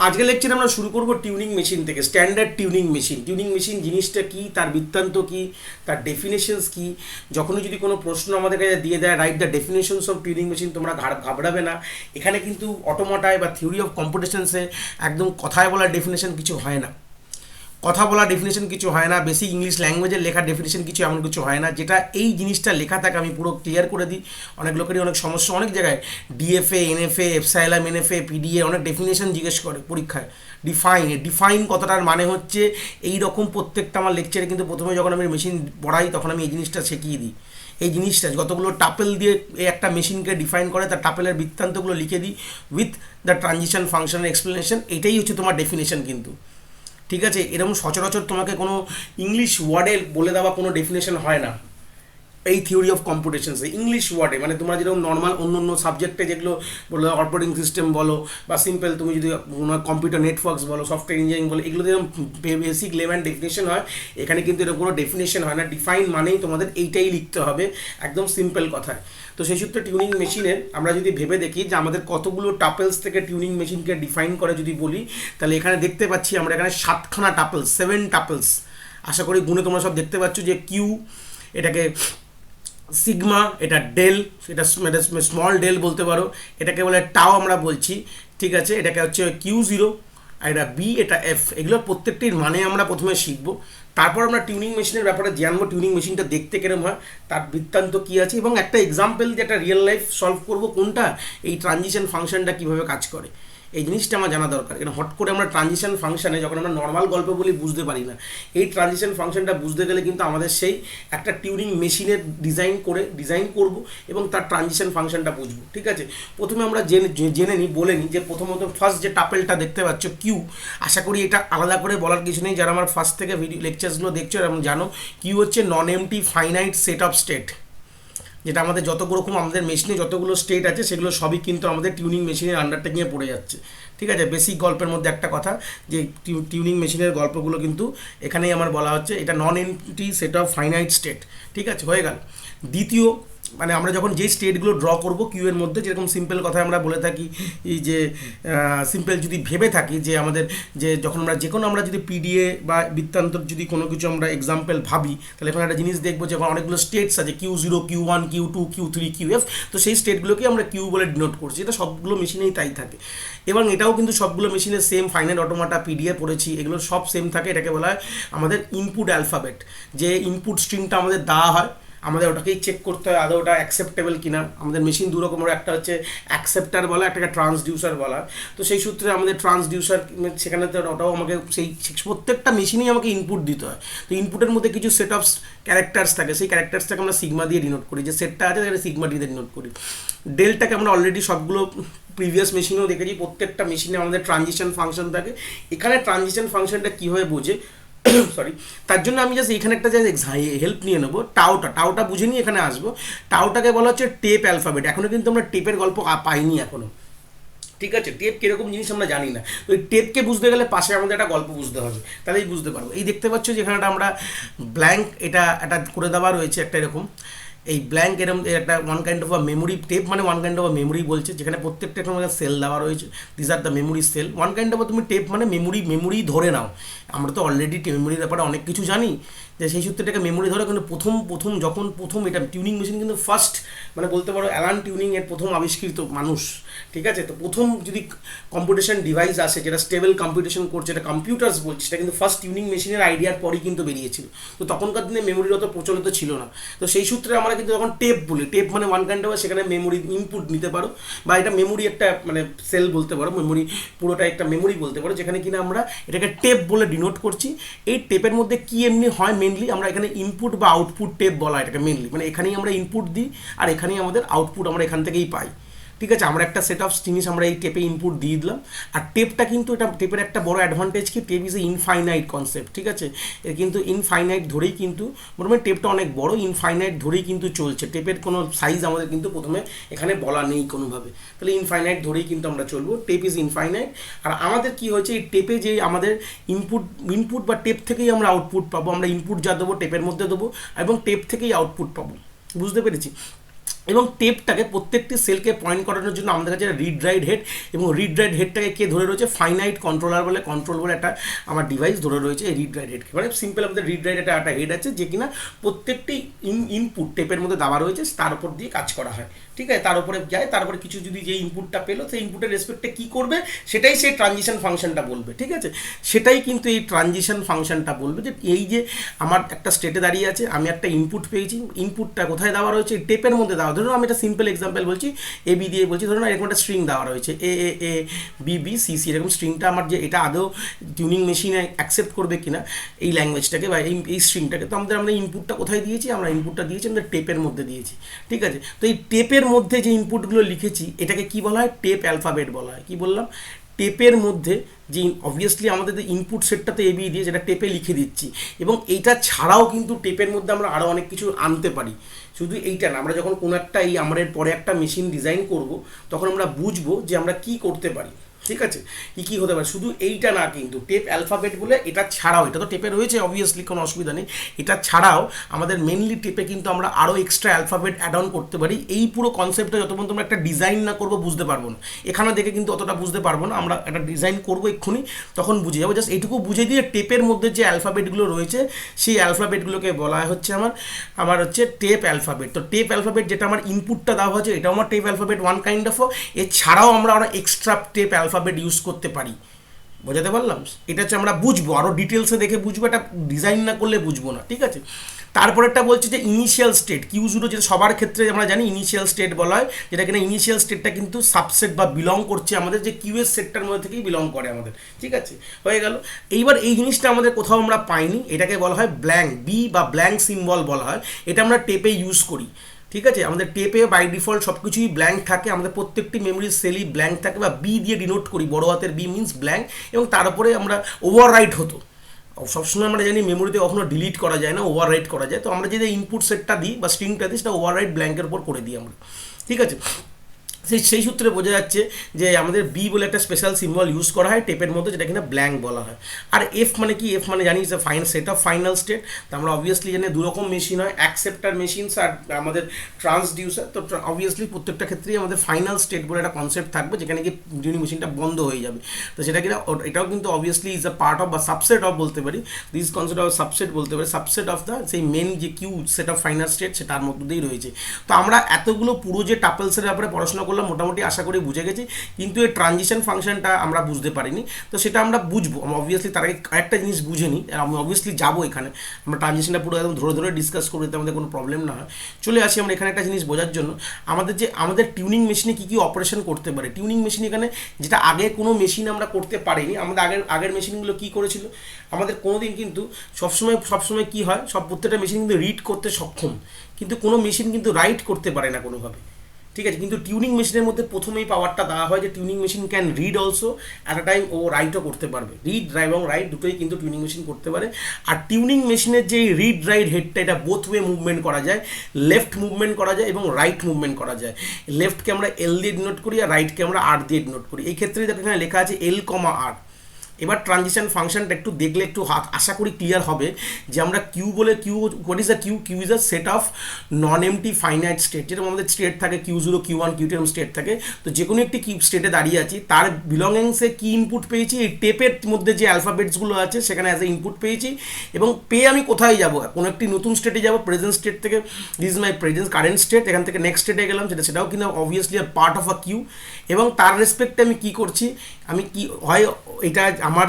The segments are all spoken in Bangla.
আজকের লেকচারে আমরা শুরু করব টিউনিং মেশিন থেকে। Standard tuning machine, tuning machine জিনিসটা কি, তার বৃত্তান্ত কি, তার ডেফিনেশনস কি। যখনই যদি কোনো প্রশ্ন আমাদের কাছে দিয়ে দেয় write the definitions of tuning machine, তোমরা ঘাবড়াবে না। এখানে কিন্তু অটোমাটায় বা থিওরি অফ কম্পিটিশনসে একদম কথায় বলার ডেফিনেশন কিছু হয় না, কথা বলা ডেফিনেশন কিছু হয় না, বেসিক ইংলিশ ল্যাঙ্গুয়েজের লেখা ডেফিনেশন কিছু এমন কিছু হয় না। যেটা এই জিনিসটা লেখা থাকে আমি পুরো ক্লিয়ার করে দিই। অনেক লোকেরই অনেক সমস্যা, অনেক জায়গায় ডিএফএ, এনএফএ, এফসাইলাম, এনএফএ, পিডিএ অনেক ডেফিনেশন জিজ্ঞেস করে পরীক্ষায়। ডিফাইন কথাটার মানে হচ্ছে এই রকম। প্রত্যেকটা আমার লেকচারে কিন্তু প্রথমে যখন আমি মেশিন পড়াই তখন আমি এই জিনিসটা শিখিয়ে দিই। এই জিনিসটা যতগুলো টাপেল দিয়ে একটা মেশিনকে ডিফাইন করে তার টাপেলের বৃত্তান্তগুলো লিখে দিই উইথ দ্য ট্রানজিশন ফাংশনের এক্সপ্লেনেশন। এটাই হচ্ছে তোমার ডেফিনেশন কিন্তু, ঠিক আছে। এরকম সচরাচর তোমাকে কোনো ইংলিশ ওয়ার্ডে বলে দেওয়া কোনো ডেফিনেশন হয় না এই থিওরি অফ কম্পিউটেশনসে। ইংলিশ ওয়ার্ডে মানে তোমরা যেরকম নর্মাল অন্য অন্য সাবজেক্টে যেগুলো বলো, অপারেটিং সিস্টেম বলো বা সিম্পল তুমি যদি কম্পিউটার নেটওয়ার্কস বলো, সফটওয়্যার ইঞ্জিনিয়ারিং বলো, এগুলো যেরকম বেসিক লেভেল ডেফিনেশন হয়, এখানে কিন্তু এরকম কোনো ডেফিনেশন হয় না। ডিফাইন মানেই তোমাদের এইটাই লিখতে হবে একদম সিম্পল কথায়। তো সেই সূত্রে টিউনিং মেশিনের আমরা যদি ভেবে দেখি যে আমাদের কতগুলো টাপেলস থেকে টিউনিং মেশিনকে ডিফাইন করে যদি বলি, তাহলে এখানে দেখতে পাচ্ছি আমরা এখানে 7খানা টাপেলস, 7 টাপেলস। আশা করি গুণে তোমরা সব দেখতে পাচ্ছ যে কিউ, এটাকে সিগমা, এটা ডেল, এটা স্মল ডেল বলতে পারো, এটাকে বলে টাও আমরা বলছি, ঠিক আছে। এটাকে হচ্ছে কিউ জিরো, আর এটা বি, এটা এফ। এগুলোর প্রত্যেকটির মানে আমরা প্রথমে শিখবো, তারপর আমরা টিউনিং মেশিনের ব্যাপারে জানবো টিউনিং মেশিনটা দেখতে কেরম হয়, তার বৃত্তান্ত কী আছে, এবং একটা এক্সাম্পল যে একটা রিয়েল লাইফ সলভ করবো কোনটা, এই ট্রানজিশন ফাংশনটা কীভাবে কাজ করে। এই জিনিসটা আমার জানা দরকার। কারণ হট করে আমরা ট্রানজিশন ফাংশনে যখন আমরা নর্মাল গল্প বলি বুঝতে পারি না। এই ট্রানজিশন ফাংশনটা বুঝতে গেলে কিন্তু আমাদের সেই একটা টিউনিং মেশিনের ডিজাইন করব এবং তার ট্রানজিশন ফাংশনটা বুঝবো, ঠিক আছে। প্রথমে আমরা জেনে নিই, বলে নিই যে প্রথমত ফার্স্ট যে টাপেলটা দেখতে পাচ্ছ কিউ। আশা করি এটা আলাদা করে বলার কিছু নেই, যারা আমার ফার্স্ট থেকে ভিডিও লেকচার্সগুলো দেখছো এবং জানো কিউ হচ্ছে নন empty finite set of state. যেটা আমাদের যতগুলো আমাদের মেশিনে যতগুলো স্টেট আছে সেগুলো সবই কিন্তু আমাদের টিউনিং মেশিনের আন্ডারটেকিংয়ে পড়ে যাচ্ছে, ঠিক আছে। বেসিক গল্পের মধ্যে একটা কথা যে টিউনিং মেশিনের গল্পগুলো কিন্তু এখানেই আমার বলা হচ্ছে এটা নন MT set of finite state, ঠিক আছে, হয়ে গেল। দ্বিতীয় মানে আমরা যখন যে স্টেটগুলো ড্র করব কিউ এর মধ্যে, যেরকম সিম্পল কথা আমরা বলে থাকি এই যে সিম্পল যদি ভেবে থাকি যে আমাদের যে যখন আমরা যে কোনো আমরা যদি পিডিএ বা বৃত্তান্তর যদি কোনো কিছু আমরা এক্সাম্পল ভাবি, তাহলে এখন একটা জিনিস দেখবো যে এখন অনেকগুলো স্টেটস আছে, Q zero, Q one, Q two, Q three, Q F. তো সেই স্টেটগুলোকে আমরা কিউ বলে ডিনোট করছি। এটা সবগুলো মেশিনেই তাই থাকে, এবং এটাও কিন্তু সবগুলো মেশিনের সেম। ফাইনাইট অটোমাটা, পিডিএ পড়েছি, এগুলো সব সেম থাকে। এটাকে বলা হয় আমাদের ইনপুট অ্যালফাবেট। যে ইনপুট স্ট্রিংটা আমাদের দেওয়া হয়, আমাদের ওটাকেই চেক করতে হয় আদৌ ওটা অ্যাকসেপ্টেবল কিনা। আমাদের মেশিন দু রকমের, একটা হচ্ছে অ্যাকসেপ্টার বলা, একটাকে ট্রান্সডিউসার বলা। তো সেই সূত্রে আমাদের ট্রান্সডিউসার, সেখানে তো ওটাও আমাকে সেই প্রত্যেকটা মেশিনেই আমাকে ইনপুট দিতে হয়। তো ইনপুটের মধ্যে কিছু সেট অফ ক্যারেক্টার্স থাকে, সেই ক্যারেক্টার্সটাকে আমরা সিগমা দিয়ে ডিনোট করি। যে সেটটা আছে সেটা সিগমা দিয়ে ডিনোট করি। ডেলটাকে আমরা অলরেডি সবগুলো প্রিভিয়াস মেশিনেও দেখেছি, প্রত্যেকটা মেশিনে আমাদের ট্রানজিশন ফাংশন থাকে। এখানে ট্রানজিশন ফাংশনটা কীভাবে বোঝে সরি, তার জন্য আমি জাস্ট এখানে একটা হেল্প নিয়ে নেবো। টাওটা বুঝে নিয়ে এখানে আসবো। টাওটাকে বলা হচ্ছে টেপ অ্যালফাবেট। এখনও কিন্তু আমরা টেপের গল্প পাইনি এখনও, ঠিক আছে। টেপ কীরকম জিনিস আমরা জানি না। তো এই টেপকে বুঝতে গেলে পাশে আমাদের একটা গল্প বুঝতে হবে, তাহলেই বুঝতে পারবো। এই দেখতে পাচ্ছ যেখানে আমরা ব্ল্যাঙ্ক এটা একটা করে দেওয়া রয়েছে একটা এরকম। এই ব্ল্যাঙ্ক এরকম একটা one kind of a memory tape, মানে one kind of a memory বলছে, যেখানে প্রত্যেকটা একটা সেল দেওয়া রয়েছে। This are the memory cell. One kind of তুমি টেপ মানে মেমোরি ধরে নাও। আমরা তো অলরেডি মেমোরির ব্যাপারে অনেক কিছু জানি, যে সেই সূত্রে এটাকে মেমোরি ধরে। কিন্তু প্রথম এটা টিউনিং মেশিন কিন্তু ফার্স্ট মানে বলতে পারো অ্যালান টিউনিং এর প্রথম আবিষ্কৃত মানুষ, ঠিক আছে। তো প্রথম যদি কম্পিউটেশন ডিভাইস আসে যেটা স্টেবল কম্পিউটেশন করছে, এটা কম্পিউটার্স বলছে, সেটা কিন্তু ফার্স্ট টিউনিং মেশিনের আইডিয়ার পরই কিন্তু বেরিয়েছিল। তো তখনকার দিনে মেমোরির অত প্রচলিত ছিল না। তো সেই সূত্রে আমরা কিন্তু যখন টেপ বলি, টেপ মানে ওয়ান কাইন্ড অফ, সেখানে মেমোরি ইনপুট নিতে পারো, বা এটা মেমোরি একটা মানে সেল বলতে পারো, মেমোরি পুরোটা একটা মেমোরি বলতে পারো, যেখানে কিনা আমরা এটাকে টেপ বলে ডিনোট করছি। এই টেপের মধ্যে কি এমনি হয় মেনলি, আমরা এখানে ইনপুট বা আউটপুট টেপ বলা এটাকে মেনলি, মানে এখানেই আমরা ইনপুট দিই আর এখানেই আমাদের আউটপুট আমরা এখান থেকেই পাই, ঠিক আছে। আমরা একটা সেট অফ জিনিস আমরা এই টেপে ইনপুট দিয়ে দিলাম। আর টেপটা কিন্তু এটা টেপের একটা বড় অ্যাডভান্টেজ কি, tape is a infinite concept, ঠিক আছে। এর কিন্তু ইনফাইনাইট ধরেই কিন্তু মোটামুটি টেপটা অনেক বড়, ইনফাইনাইট ধরেই কিন্তু চলছে। টেপের কোনো সাইজ আমাদের কিন্তু প্রথমে এখানে বলা নেই কোনোভাবে, তাহলে ইনফাইনাইট ধরেই কিন্তু আমরা চলবো। Tape is infinite. আর আমাদের কি হয়েছে, এই টেপে যে আমাদের ইনপুট বা টেপ থেকেই আমরা আউটপুট পাবো। আমরা ইনপুট যা দেবো টেপের মধ্যে দেবো এবং টেপ থেকেই আউটপুট পাবো, বুঝতে পেরেছি। এবং টেপটাকে প্রত্যেকটি সেলকে পয়েন্ট করানোর জন্য আমাদের কাছে রিড রাইট হেড, এবং রিড রাইট হেডটাকে কে ধরে রয়েছে, ফাইনাইট কন্ট্রোলার বলে কন্ট্রোল বলে একটা আমার ডিভাইস ধরে রয়েছে এই রিড রাইট হেডকে। মানে সিম্পল আমাদের রিড রাইট একটা হেড আছে যে কিনা প্রত্যেকটি ইনপুট টেপের মধ্যে দেওয়া রয়েছে তার উপর দিয়ে কাজ করা হয়, ঠিক আছে, তার উপরে যায়, তারপরে কিছু যদি যে ইনপুটটা পেলো সেই ইনপুটের রেসপেক্টে কী করবে সেটাই সেই ট্রানজিশন ফাংশনটা বলবে, ঠিক আছে। সেটাই কিন্তু এই ট্রানজিশন ফাংশনটা বলবে যে এই যে আমার একটা স্টেটে দাঁড়িয়ে আছে, আমি একটা ইনপুট পেয়েছি, ইনপুটটা কোথায় দেওয়া রয়েছে, টেপের মধ্যে দেওয়া। ধরুন আমি একটা সিম্পল এক্সাম্পল বলছি, এ বি দিয়ে বলছি, ধরুন এরকম একটা স্ট্রিং দেওয়া রয়েছে এ এ A B B C C, এরকম স্ট্রিংটা আমার যে এটা আদৌ টিউনিং মেশিনে অ্যাকসেপ্ট করবে কিনা এই ল্যাঙ্গুয়েজটাকে বা এই স্ট্রিংটাকে, তো আমরা ইনপুটটা কোথায় দিয়েছি, আমরা ইনপুটটা দিয়েছি আমাদের টেপের মধ্যে দিয়েছি, ঠিক আছে। তো এই টেপের মধ্যে যে ইনপুটগুলো লিখেছি এটাকে কি বলা হয়, টেপ অ্যালফাবেট বলা হয়। কি বললাম, টেপের মধ্যে যে অবভিয়াসলি আমাদের যে ইনপুট সেটটাতে এবি দিয়ে যেটা টেপে লিখে দিচ্ছি, এবং এইটা ছাড়াও কিন্তু টেপের মধ্যে আমরা আরও অনেক কিছু আনতে পারি। শুধু এইটা না, আমরা যখন কোনো একটা আমরা পরে একটা মেশিন ডিজাইন করব তখন আমরা বুঝবো যে আমরা কি করতে পারি, ঠিক আছে, কী হতে পারে। শুধু এইটা না, কিন্তু টেপ অ্যালফাবেট বলে এটা ছাড়াও, এটা তো টেপে রয়েছে অবভিয়াসলি কোনো অসুবিধা নেই, এটা ছাড়াও আমাদের মেনলি টেপে কিন্তু আমরা আরও এক্সট্রা অ্যালফাবেট অ্যাড অন করতে পারি। এই পুরো কনসেপ্টটা যতক্ষণ তোমরা একটা ডিজাইন না করবো বুঝতে পারবো না, এখানে দেখে কিন্তু অতটা বুঝতে পারবো না, আমরা একটা ডিজাইন করবো এক্ষুনি তখন বুঝে যাবো। জাস্ট এইটুকু বুঝে দিয়ে টেপের মধ্যে যে অ্যালফাবেটগুলো রয়েছে সেই অ্যালফাবেটগুলোকে বলা হচ্ছে আমার হচ্ছে টেপ অ্যালফাবেট। তো টেপ অ্যালফাবেট যেটা আমার ইনপুটটা দেওয়া হচ্ছে এটাও আমার tape alphabet one kind of, এছাড়াও আমরা এক্সট্রা টেপ অ্যালফাবেট ইউজ করতে পারি। বোঝাতে পারলাম? এটা হচ্ছে আমরা বুঝবো, আরও ডিটেলসে দেখে বুঝবো, এটা ডিজাইন না করলে বুঝবো না, ঠিক আছে। তারপরেরটা বলছে যে ইনিশিয়াল স্টেট Q0, যেটা সবার ক্ষেত্রে আমরা জানি ইনিশিয়াল স্টেট বলা হয়, যেটা কিনা ইনিশিয়াল স্টেটটা কিন্তু সাবসেট বা বিলং করছে আমাদের যে কিউএস সেটটার মধ্যে থেকেই বিলং করে আমাদের, ঠিক আছে, হয়ে গেল। এইবার এই জিনিসটা আমাদের কোথাও আমরা পাইনি, এটাকে বলা হয় ব্ল্যাঙ্ক, বি বা ব্ল্যাঙ্ক সিম্বল বলা হয়, এটা আমরা টেপে ইউজ করি, ঠিক আছে। আমাদের টেপে বাই ডিফল্ট সব কিছুই ব্ল্যাঙ্ক থাকে, আমাদের প্রত্যেকটি মেমোরি সেলই ব্ল্যাঙ্ক থাকে, বা বি দিয়ে ডিনোট করি, বড় হাতের বি মিনস ব্ল্যাঙ্ক, এবং তার উপরে আমরা ওভাররাইট হতো। সবসময় আমরা জানি মেমোরিতে কখনো ডিলিট করা যায় না, ওভাররাইট করা যায়। তো আমরা যদি ইনপুট সেটটা দিই বা স্ট্রিংটা দিই সেটা ওভাররাইট ব্ল্যাঙ্কের উপর করে দিই আমরা, ঠিক আছে। সেই সূত্রে বোঝা যাচ্ছে যে আমাদের বি বলে একটা স্পেশাল সিম্বল ইউজ করা হয় টেপের মধ্যে, যেটা কিনা ব্ল্যাঙ্ক বলা হয়। আর এফ মানে কি, এফ মানে জানি যে সেট অফ ফাইনাল স্টেট। তো আমরা অবভিয়াসলি জানি দুরকম মেশিন হয়, অ্যাকসেপ্টার মেশিনস আর আমাদের ট্রান্সডিউসার। তো অবভিয়াসলি প্রত্যেকটা ক্ষেত্রেই আমাদের ফাইনাল স্টেট বলে একটা কনসেপ্ট থাকবে যেখানে কি টিউনিং মেশিনটা বন্ধ হয়ে যাবে। তো সেটা কিনা এটাও কিন্তু obviously is a part of বা সাবসেট অফ বলতে পারি, দিস কনসেপ্ট অফ সাবসেট বলতে পারি, সাবসেট অফ দ্য সেই মেন যে Q set of final state সেটার মধ্যে দিয়েই রয়েছে। তো আমরা এতগুলো পুরো যে টাপলসের ব্যাপারে পড়াশোনা করলাম মোটামুটি আশা করি বুঝে গেছি, কিন্তু এই ট্রানজিশন ফাংশনটা আমরা বুঝতে পারিনি। তো সেটা আমরা বুঝবো অবভিয়াসলি, তার আগে আরেকটা জিনিস বুঝে নিই, আর আমি অবভিয়াসলি যাবো এখানে, আমরা ট্রানজিশনটা পুরো একদম ধরে ধরে ডিসকাস করবো যাতে আমাদের কোনো প্রবলেম না হয়। চলে আসি আমরা এখানে একটা জিনিস বোঝার জন্য, আমাদের টিউনিং মেশিনে কী কী অপারেশন করতে পারে। টিউনিং মেশিন এখানে যেটা আগে কোনো মেশিন আমরা করতে পারিনি, আমাদের আগের মেশিনগুলো কী করেছিল, আমাদের কোনোদিন কিন্তু সবসময় কী হয়, প্রত্যেকটা মেশিন কিন্তু রিড করতে সক্ষম, কিন্তু কোনো মেশিন কিন্তু রাইট করতে পারে না কোনোভাবে, ঠিক আছে। কিন্তু টিউনিং মেশিনের মধ্যে প্রথমেই পাওয়ারটা দেওয়া হয় যে tuning machine can read also at a time, ও রাইটও করতে পারবে, রিড এবং রাইট দুটোই কিন্তু টিউনিং মেশিন করতে পারে। আর টিউনিং মেশিনের যে রিড রাইট হেডটা, এটা বোথ ওয়ে মুভমেন্ট করা যায়, লেফট মুভমেন্ট করা যায় এবং রাইট মুভমেন্ট করা যায়। লেফটকে আমরা এল দিয়ে ডিনোট করি আর রাইটকে আমরা আর দিয়ে ডিনোট করি। এই ক্ষেত্রে দেখো এখানে লেখা আছে এল, আর। এবার ট্রানজিশন ফাংশনটা একটু দেখলে একটু আশা করি ক্লিয়ার হবে যে আমরা কিউ বলে, what is the Q is a set of non empty finite state, যেরকম আমাদের স্টেট থাকে Q0, Q1, Q2 এরকম স্টেট থাকে। তো যে কোনো একটি স্টেটে দাঁড়িয়ে আছি, তার বিলংসে কি ইনপুট পেয়েছি, এই টেপের মধ্যে যে অ্যালফাবেটসগুলো আছে সেখানে অ্যাজ এ ইনপুট পেয়েছি, এবং পেয়ে আমি কোথায় যাব, কোনো একটি নতুন স্টেটে যাব, প্রেজেন্ট স্টেট থেকে this is my current state, এখান থেকে নেক্সট স্টেটে গেলাম, সেটাও কিন্তু obviously are part of a Q. এবং তার রেসপেক্টে আমি কী করছি, আমি কি হয় এটা আমার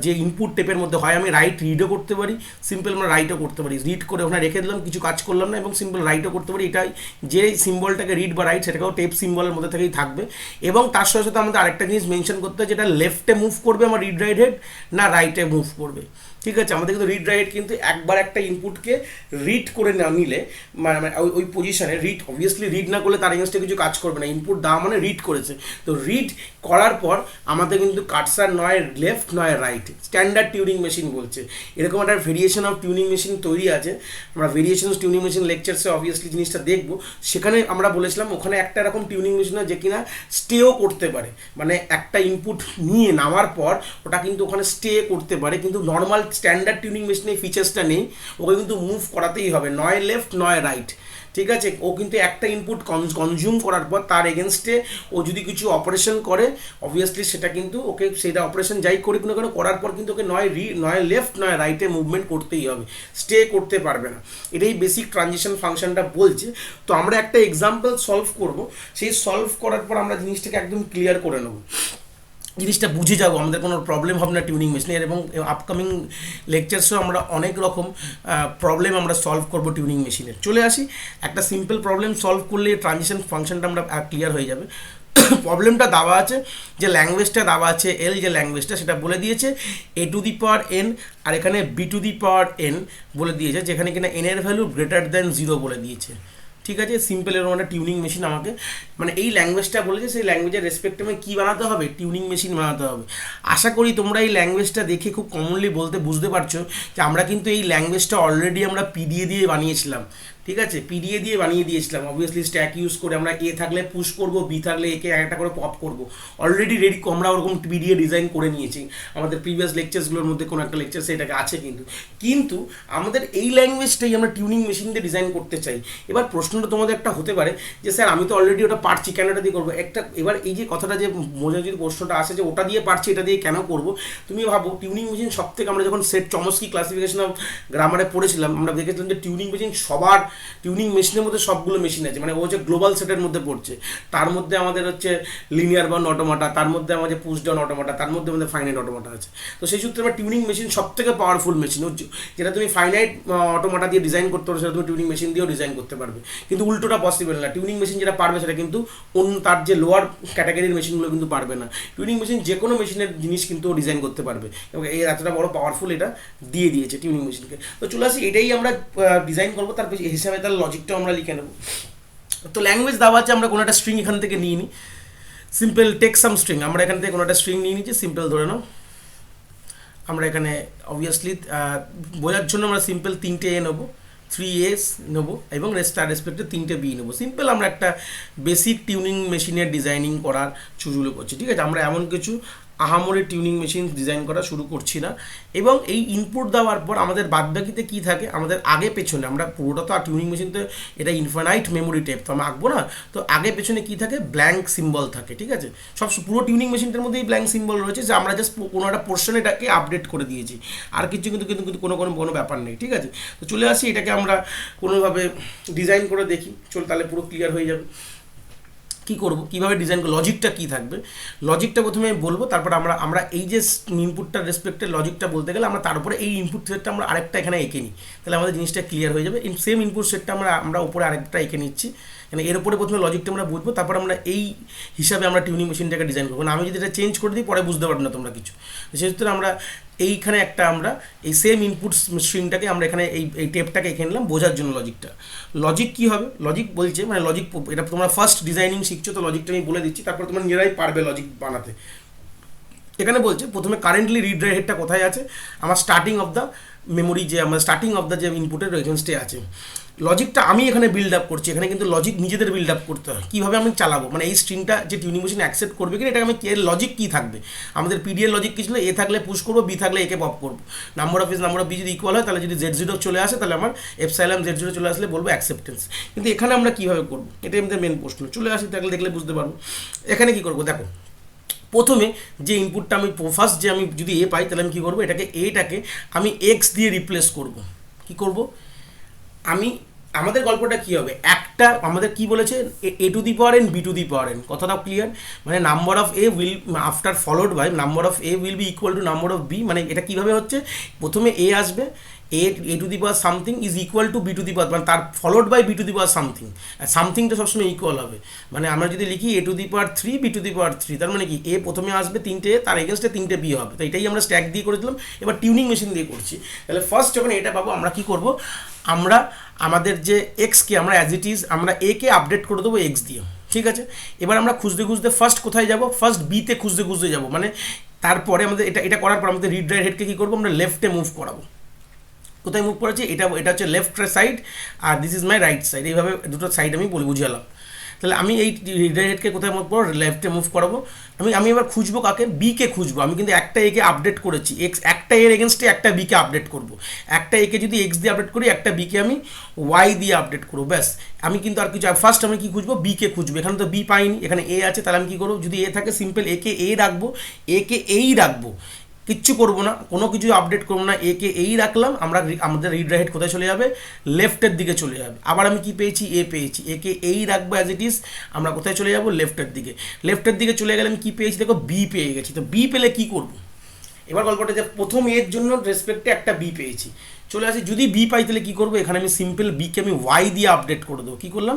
যে ইনপুট টেপের মধ্যে হয় আমি রাইট রিডও করতে পারি, সিম্পল আমরা রাইটও করতে পারি, রিড করে ওখানে রেখে দিলাম, কিছু কাজ করলাম না, এবং সিম্পল রাইটও করতে পারি। এটাই যে সিম্বলটাকে রিড বা রাইট সেটাকেও টেপ সিম্বলের মধ্যে থেকেই থাকবে। এবং তার সাথে সাথে আমাদের আরেকটা জিনিস মেনশন করতে হয়, যেটা লেফটে মুভ করবে আমার রিড রাইট হেড, না রাইটে মুভ করবে, ঠিক আছে। আমাদের কিন্তু রিড রাইট কিন্তু একবার একটা ইনপুটকে রিড করে না নিলে, মানে ওই পজিশনে রিড, অবভিয়াসলি রিড না করলে তার এগেন্সটে কিছু কাজ করবে না, ইনপুট দেওয়া মানে রিড করেছে। তো রিড করার পর আমাদের কিন্তু কাটসার নয় লেফট নয় রাইট, স্ট্যান্ডার্ড টিউনিং মেশিন বলছে। এরকম একটা ভেরিয়েশন অফ টিউনিং মেশিন তৈরি আছে, আমরা ভেরিয়েশন অফ টিউনিং মেশিন লেকচারসে অবভিয়াসলি জিনিসটা দেখবো। সেখানে আমরা বলেছিলাম ওখানে একটা এরকম টিউনিং মেশিন হয় যে কিনা স্টেও করতে পারে, মানে একটা ইনপুট নিয়ে নামার পর ওটা কিন্তু ওখানে স্টে করতে পারে, কিন্তু নর্মাল স্ট্যান্ডার্ড টিউনিং মেশিনে এই ফিচার্সটা নেই, ওকে কিন্তু মুভ করাতেই হবে, নয় লেফট নয় রাইট, ঠিক আছে, ও কিন্তু একটা ইনপুট কনজিউম করার পর তার এগেনস্টে ও যদি কিছু অপারেশন করে অবভিয়াসলি সেটা কিন্তু ওকে সেটা অপারেশন যাই করি না কেন করার পর কিন্তু ওকে নয় লেফট নয় রাইটে মুভমেন্ট করতেই হবে, স্টে করতে পারবে না। এটাই বেসিক ট্রানজিশন ফাংশনটা বলছে। তো আমরা একটা এক্সাম্পল সলভ করব, সেই সলভ করার পর আমরা জিনিসটাকে একদম ক্লিয়ার করে নেব, জিনিসটা বুঝে যাবো, আমাদের কোনো প্রবলেম হবে না টিউনিং মেশিনের। এবং আপকামিং লেকচার্সেও আমরা অনেক রকম প্রবলেম আমরা সলভ করবো টিউনিং মেশিনের। চলে আসি, একটা সিম্পল প্রবলেম সলভ করলে ট্রানজিশন ফাংশনটা আমরা ক্লিয়ার হয়ে যাবে। প্রবলেমটা দেওয়া আছে, যে ল্যাঙ্গুয়েজটা দেওয়া আছে এল, যে ল্যাঙ্গুয়েজটা সেটা বলে দিয়েছে a⁴n, আর এখানে b⁴n বলে দিয়েছে, যেখানে কিনা n এর ভ্যালু গ্রেটার দ্যান 0 বলে দিয়েছে। ঠিক আছে, সিম্পল এর মানে টিউনিং মেশিন আমাকে মানে এই ল্যাঙ্গুয়েজটা বলেছে, সেই ল্যাঙ্গুয়েজের রেসপেক্টে আমাকে কী বানাতে হবে, টিউনিং মেশিন বানাতে হবে। আশা করি তোমরা এই ল্যাঙ্গুয়েজটা দেখে খুব কমনলি বুঝতে পারছো যে আমরা কিন্তু এই ল্যাঙ্গুয়েজটা অলরেডি আমরা পিডিএ দিয়ে বানিয়েছিলাম। ঠিক আছে, পিডিএ দিয়ে বানিয়ে দিয়েছিলাম, অবভিয়াসলি স্ট্যাক ইউজ করে আমরা এ থাকলে পুশ করব, বি থাকলে একে একটা করে পপ করব, অলরেডি রেডি আমরা ওরকম পিডিএ ডিজাইন করে নিয়েছি আমাদের প্রিভিয়াস লেকচার্সগুলোর মধ্যে কোনো একটা লেকচার সেটাকে আছে। কিন্তু আমাদের এই ল্যাঙ্গুয়েজটাই আমরা টিউনিং মেশিন দিয়ে ডিজাইন করতে চাই। এবার প্রশ্নটা তোমাদের একটা হতে পারে যে স্যার আমি তো অলরেডি ওটা পারছি, কেন এটা দিয়ে করবো একটা। এবার এই যে কথাটা যে মনে যদি প্রশ্নটা আসে যে ওটা দিয়ে পারছি এটা দিয়ে কেন করবো, তুমি ভাবো টিউনিং মেশিন সব থেকে আমরা যখন সেট চমস্কি ক্লাসিফিকেশন অফ গ্রামারে পড়েছিলাম আমরা দেখেছিলাম যে টিউনিং মেশিন সবার টিউনিং মেশিনের মধ্যে সবগুলো মেশিন আছে, মানে ও হচ্ছে গ্লোবাল সেটের মধ্যে পড়ছে। তার মধ্যে আমাদের হচ্ছে লিনিয়ার বার্ন অটোমাটা, তার মধ্যে আমাদের পুশ ডাউন অটোমাটা, তার মধ্যে আমাদের ফাইনাইট অটোমাটা আছে। তো সেই সূত্রে আমার টিউনিং মেশিন সব থেকে পাওয়ারফুল মেশিন, যেটা তুমি ফাইনাইট অটোমাটা দিয়ে ডিজাইন করতে পারো সেটা তুমি টিউনিং মেশিন দিয়েও ডিজাইন করতে পারবে। কিন্তু উল্টোটা পসিবল না, টিউনিং মেশিন যেটা পারবে সেটা কিন্তু অন্য তার যে লোয়ার ক্যাটাগরির মেশিনগুলো কিন্তু পারবে না। টিউনিং মেশিন যে কোনো মেশিনের জিনিস কিন্তু ডিজাইন করতে পারবে এবং এই এতটা বড় পাওয়ারফুল এটা দিয়ে দিয়েছে টিউনিং মেশিনকে। তো চলে আসি, এটাই আমরা ডিজাইন করবো, তার হিসাবে তার লজিকটাও আমরা লিখে নেবো। তো ল্যাঙ্গুয়েজ দেওয়া আছে, আমরা কোনো একটা স্ট্রিং এখান থেকে নিয়ে নিই, সিম্পল টেক সাম স্ট্রিং, আমরা এখান থেকে কোনো একটা স্ট্রিং নিয়ে নিচ্ছি, সিম্পল ধরে নাও। আমরা এখানে অবভিয়াসলি বোঝার জন্য আমরা সিম্পল 3টে এ নেবো, 3 নেবো এবং তার রেসপেক্টে 3টে বি নেবো। সিম্পল আমরা একটা বেসিক টিউনিং মেশিনের ডিজাইনিং করার শুরু করছি। ঠিক আছে, আমরা এমন কিছু আহামরি টিউনিং মেশিন ডিজাইন করা শুরু করছি না। এবং এই ইনপুট দেওয়ার পর আমাদের বাদবাকিতে কী থাকে, আমাদের আগে পেছনে আমরা পুরোটা তো আর টিউনিং মেশিন তো এটা ইনফাইনাইট মেমোরি টেপ তো আমরা আঁকবো না, তো আগে পেছনে কী থাকে, ব্ল্যাঙ্ক সিম্বল থাকে। ঠিক আছে, সব পুরো টিউনিং মেশিনটার মধ্যেই ব্ল্যাঙ্ক সিম্বল রয়েছে, যে আমরা জাস্ট কোনো একটা পোর্শন এটাকে আপডেট করে দিয়েছি, আর কিছু কিন্তু কিন্তু কিন্তু কোনো ব্যাপার নেই। ঠিক আছে, তো চলে আসি, এটাকে আমরা কোনোভাবে ডিজাইন করে দেখি, চল তাহলে পুরো ক্লিয়ার হয়ে যাবে কী করবো, কীভাবে ডিজাইন করবো, লজিকটা কী থাকবে। লজিকটা প্রথমে আমি বলবো, তারপর আমরা এই যে ইনপুটটার রেসপেক্টে লজিকটা বলতে গেলে আমরা তারপরে এই ইনপুট সেটটা আমরা আরেকটা এখানে এঁকে নিই, তাহলে আমাদের জিনিসটা ক্লিয়ার হয়ে যাবে। সেম ইনপুট সেটটা আমরা উপরে আরেকটা এঁকে নিচ্ছি, মানে এর উপরে প্রথমে লজিকটা আমরা বুঝবো, তারপর আমরা এই হিসাবে আমরা টিউনিং মেশিনটাকে ডিজাইন করবো। না আমি যদি এটা চেঞ্জ করে দিই পরে বুঝতে পারবো না তোমরা কিছু, সেক্ষেত্রে আমরা এইখানে একটা আমরা এই সেম ইনপুট স্ট্রিংটাকে আমরা এখানে এই টেপটাকে এঁকে নিলাম বোঝার জন্য লজিকটা। লজিক কী হবে, লজিক বলছে মানে লজিক, এটা তোমরা ফার্স্ট ডিজাইনিং শিখছো তো লজিকটা আমি বলে দিচ্ছি, তারপর তোমরা নিজেরাই পারবে লজিক বানাতে। এখানে বলছে প্রথমে কারেন্টলি রিড রাইট হেডটা কোথায় আছে, আমার স্টার্টিং অফ দ্য মেমোরি, যে আমার স্টার্টিং অফ দ্য যে ইনপুটের এগেনস্টে আছে। লজিকটা আমি এখানে বিল্ড আপ করছি, এখানে কিন্তু লজিক নিজেদের বিল্ড আপ করতে হয়, কীভাবে আমি চালাবো, মানে এই স্ট্রিংটা যে টিউনিং মেশিন অ্যাকসেপ্ট করবে কিনা এটা আমি এর লজিক কী থাকবে। আমাদের পিডিএর লজিক কী ছিল, এ থাকলে পুশ করবো, বি থাকলে একে পপ করবো, নাম্বার অফ বি যদি ইকুয়াল হয় তাহলে যদি Z0 চলে আসে তাহলে আমার এপসাইলন Z0 চলে আসলে বলবো অ্যাকসেপ্টেন্স। কিন্তু এখানে আমরা কীভাবে করবো, এটাই আমাদের মেন প্রশ্ন। চলে আসি, তাহলে দেখলে বুঝতে পারবো এখানে কী করবো। দেখো প্রথমে যে ইনপুটটা আমি ফার্স্ট যে আমি যদি এ পাই তাহলে আমি কী করবো, এটাকে আমি এক্স দিয়ে রিপ্লেস করবো। কী করবো আমি, আমাদের গল্পটা কী হবে, একটা আমাদের কি বলেছে a⁴n b⁴n, কথাটা ক্লিয়ার, মানে number of A will after followed by number of A will be equal to number of B. মানে এটা কীভাবে হচ্ছে, প্রথমে এ আসবে, a⁴ something is equal to b⁴, মানে তার ফলোড বাই b⁴ সামথিং, আর সামথিংটা সবসময় ইকুয়াল হবে। মানে আমরা যদি লিখি a⁴ b⁴, তার মানে কি এ প্রথমে আসবে 3টে, তার এগেনস্টে 3টে বি হবে। তো এটাই আমরা স্ট্যাক দিয়ে করেছিলাম, এবার টিউনিং মেশিন দিয়ে করছি। তাহলে ফার্স্ট যখন এটা পাবো আমরা কী করবো, আমরা আমাদের যে এক্সকে আমরা অ্যাজ ইট ইজ আমরা একে আপডেট করে দেবো এক্স দিয়ে। ঠিক আছে, এবার আমরা খুঁজতে ফার্স্ট কোথায় যাব, ফার্স্ট বিতে খুঁজতে যাব, মানে তারপরে আমাদের এটা করার পর আমাদের রিড রাইট হেডকে কী করবো, আমরা লেফটে মুভ করাবো। কোথায় মুভ করেছি, এটা হচ্ছে লেফট সাইড আর this is my right side, এইভাবে দুটো সাইড আমি বুঝালাম। তাহলে আমি এই রিডাইরেক্টকে কোথায় মুভ করবো, লেফটে মুভ করাবো। আমি এবার খুঁজবো কাকে, বিকে খুঁজবো। আমি কিন্তু একটা একে আপডেট করেছি, একটা এর এগেনস্টে একটা বিকে আপডেট করবো। একটা একে যদি এক্স দিয়ে আপডেট করি, একটা বিকে আমি ওয়াই দিয়ে আপডেট করবো, ব্যাস। আমি কিন্তু আর কিছু, ফার্স্ট আমি কি খুঁজবো, বিকে খুঁজবো। এখানে তো বি পাইনি, এখানে এ আছে, তাহলে আমি কী করবো, যদি এ থাকে সিম্পল একে এ রাখবো, একে এই রাখবো, কিচ্ছু করবো না, কোনো কিছু আপডেট করবো না, একে এই রাখলাম। আমাদের রিড রাইট কোথায় চলে যাবে, লেফটের দিকে চলে যাবে। আবার আমি কি পেয়েছি, এ পেয়েছি, একে এই রাখবো অ্যাজ ইট ইজ, আমরা কোথায় চলে যাবো, লেফটের দিকে। লেফটের দিকে চলে গেলে আমি কী পেয়েছি, দেখো বি পেয়ে গেছি। তো বি পেলে কী করবো, এবার গল্পটা যে প্রথম এর জন্য রেসপেক্টে একটা বি পেয়েছি, চলে আসি। যদি বি পাই তাহলে কী করবো, এখানে আমি সিম্পল বিকে আমি ওয়াই দিয়ে আপডেট করে দেবো। কী করলাম,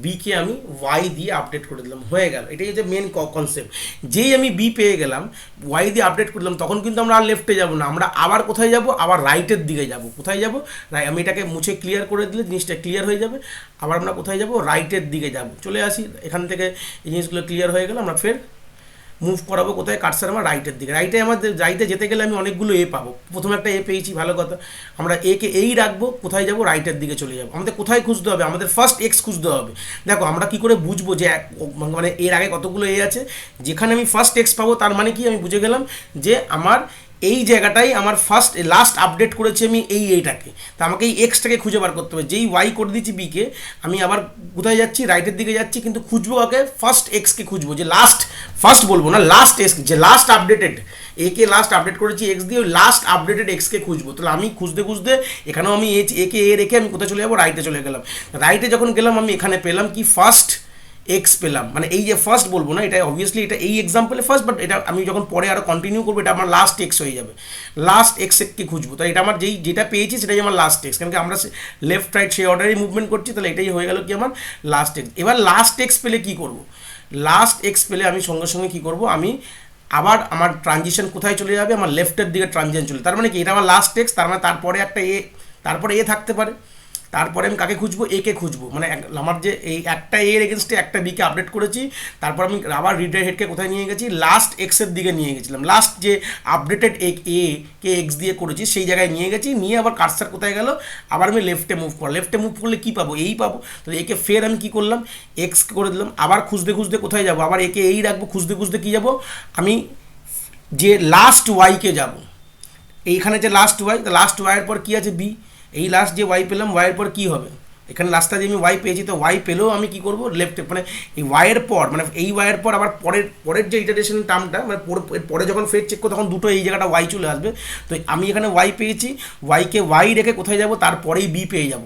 বিকে আমি ওয়াই দিয়ে আপডেট করে দিলাম, হয়ে গেল। এটাই হচ্ছে মেন কনসেপ্ট। যেই আমি বি পেয়ে গেলাম, ওয়াই দিয়ে আপডেট করলাম, তখন কিন্তু আমরা আর লেফটে যাবো না, আমরা আবার কোথায় যাব, আবার রাইটের দিকে যাব। কোথায় যাব, আমি এটাকে মুছে ক্লিয়ার করে দিলে জিনিসটা ক্লিয়ার হয়ে যাবে। আবার আমরা কোথায় যাব, রাইটের দিকে যাব। চলে আসি, এখান থেকে এই জিনিসগুলো ক্লিয়ার হয়ে গেল। আমরা ফের মুভ করাবো কোথায়, কাটসার আমার রাইটের দিকে। রাইটে যেতে গেলে আমি অনেকগুলো এ পাবো। প্রথমে একটা এ পেয়েছি, ভালো কথা। আমরা একে এই রাখবো, কোথায় যাব, রাইটের দিকে চলে যাবো। আমাদের কোথায় খুঁজতে হবে, আমাদের ফার্স্ট এক্স খুঁজতে হবে। দেখো আমরা কি করে বুঝবো যে মানে এর আগে কতগুলো এ আছে, যেখানে আমি ফার্স্ট এক্স পাবো তার মানে কি, আমি বুঝে গেলাম যে আমার এই জায়গাটাই আমার লাস্ট আপডেট করেছি আমি এইটাকে। তা আমাকে এই এক্সটাকে খুঁজে বার করতে হবে। যেই ওয়াই করে দিচ্ছি বিকে, আমি আবার কোথায় যাচ্ছি, রাইটের দিকে যাচ্ছি, কিন্তু খুঁজবো কাকে, ফার্স্ট এক্সকে খুঁজবো। যে ফার্স্ট বলবো না, লাস্ট এক্স, যে লাস্ট আপডেটেড একে লাস্ট আপডেট করেছি এক্স দিয়ে, ওই লাস্ট আপডেটেড এক্সকে খুঁজবো। তাহলে আমি খুঁজতে খুঁজতে এখানেও আমি একে এ রেখে আমি কোথায় চলে যাবো, রাইটে চলে গেলাম। রাইটে যখন গেলাম, আমি এখানে পেলাম কি, ফার্স্ট এক্স পেলাম। মানে এই যে ফার্স্ট বলবো না, এটা অবভিয়াসলি এটা এই এক্সাম্পলে ফার্স্ট, বাট এটা আমি যখন পরে আরও কন্টিনিউ করবো, এটা আমার লাস্ট এক্স হয়ে যাবে। লাস্ট এক্সকে খুঁজবো, তাই এটা আমার যেটা পেয়েছি সেটাই আমার লাস্ট এক্স, কারণ কি আমরা লেফট রাইট সেই অর্ডারেই মুভমেন্ট করছি। তাহলে এটাই হয়ে গেল কি আমার লাস্ট এক্স। এবার লাস্ট এক্স পেলে কী করবো, লাস্ট এক্স পেলে আমি সঙ্গে সঙ্গে কী করবো, আমি আবার আমার ট্রানজিশন কোথায় চলে যাবে, আমার লেফটের দিকে ট্রানজিশন চলে। তার মানে কি, এটা আমার লাস্ট এক্স, তার মানে তারপরে একটা এ, তারপরে এ থাকতে পারে। তারপরে আমি কাকে খুঁজবো, একে খুঁজবো। মানে আমার যে এই একটা এর এগেনস্টে একটা বিকে আপডেট করেছি, তারপর আমি আবার রিডার হেডকে কোথায় নিয়ে গেছি, লাস্ট এক্সের দিকে নিয়ে গেছিলাম। লাস্ট যে আপডেটেড এ কে এক্স দিয়ে করেছি সেই জায়গায় নিয়ে গেছি, নিয়ে আবার কার্সার কোথায় গেল, আবার আমি লেফটে মুভ করলাম। লেফটে মুভ করলে কী পাবো, এই পাবো। তাহলে একে ফের আমি কী করলাম, এক্স করে দিলাম। আবার খুঁজতে খুঁজতে কোথায় যাবো, আবার একে এই রাখবো। খুঁজতে খুঁজতে কী যাবো, আমি যে লাস্ট ওয়াইকে যাব। এইখানে যে লাস্ট ওয়াই, লাস্ট ওয়াইয়ের পর কী আছে, বি। এই লাস্ট যে ওয়াই পেলাম, ওয়াইয়ের পর কী হবে, এখানে লাস্টটা যে আমি ওয়াই পেয়েছি, তো ওয়াই পেলেও আমি কী করবো, লেফটে, মানে এই ওয়াইয়ের পর, মানে এই ওয়াইয়ের পর আবার পরের যে ইটারেশন টার্মটা, মানে পরে যখন ফের চেক করবো তখন দুটো এই জায়গাটা ওয়াই চলে আসবে। তো আমি এখানে ওয়াই পেয়েছি, ওয়াইকে ওয়াই রেখে কোথায় যাব, তারপরেই বি পেয়ে যাব।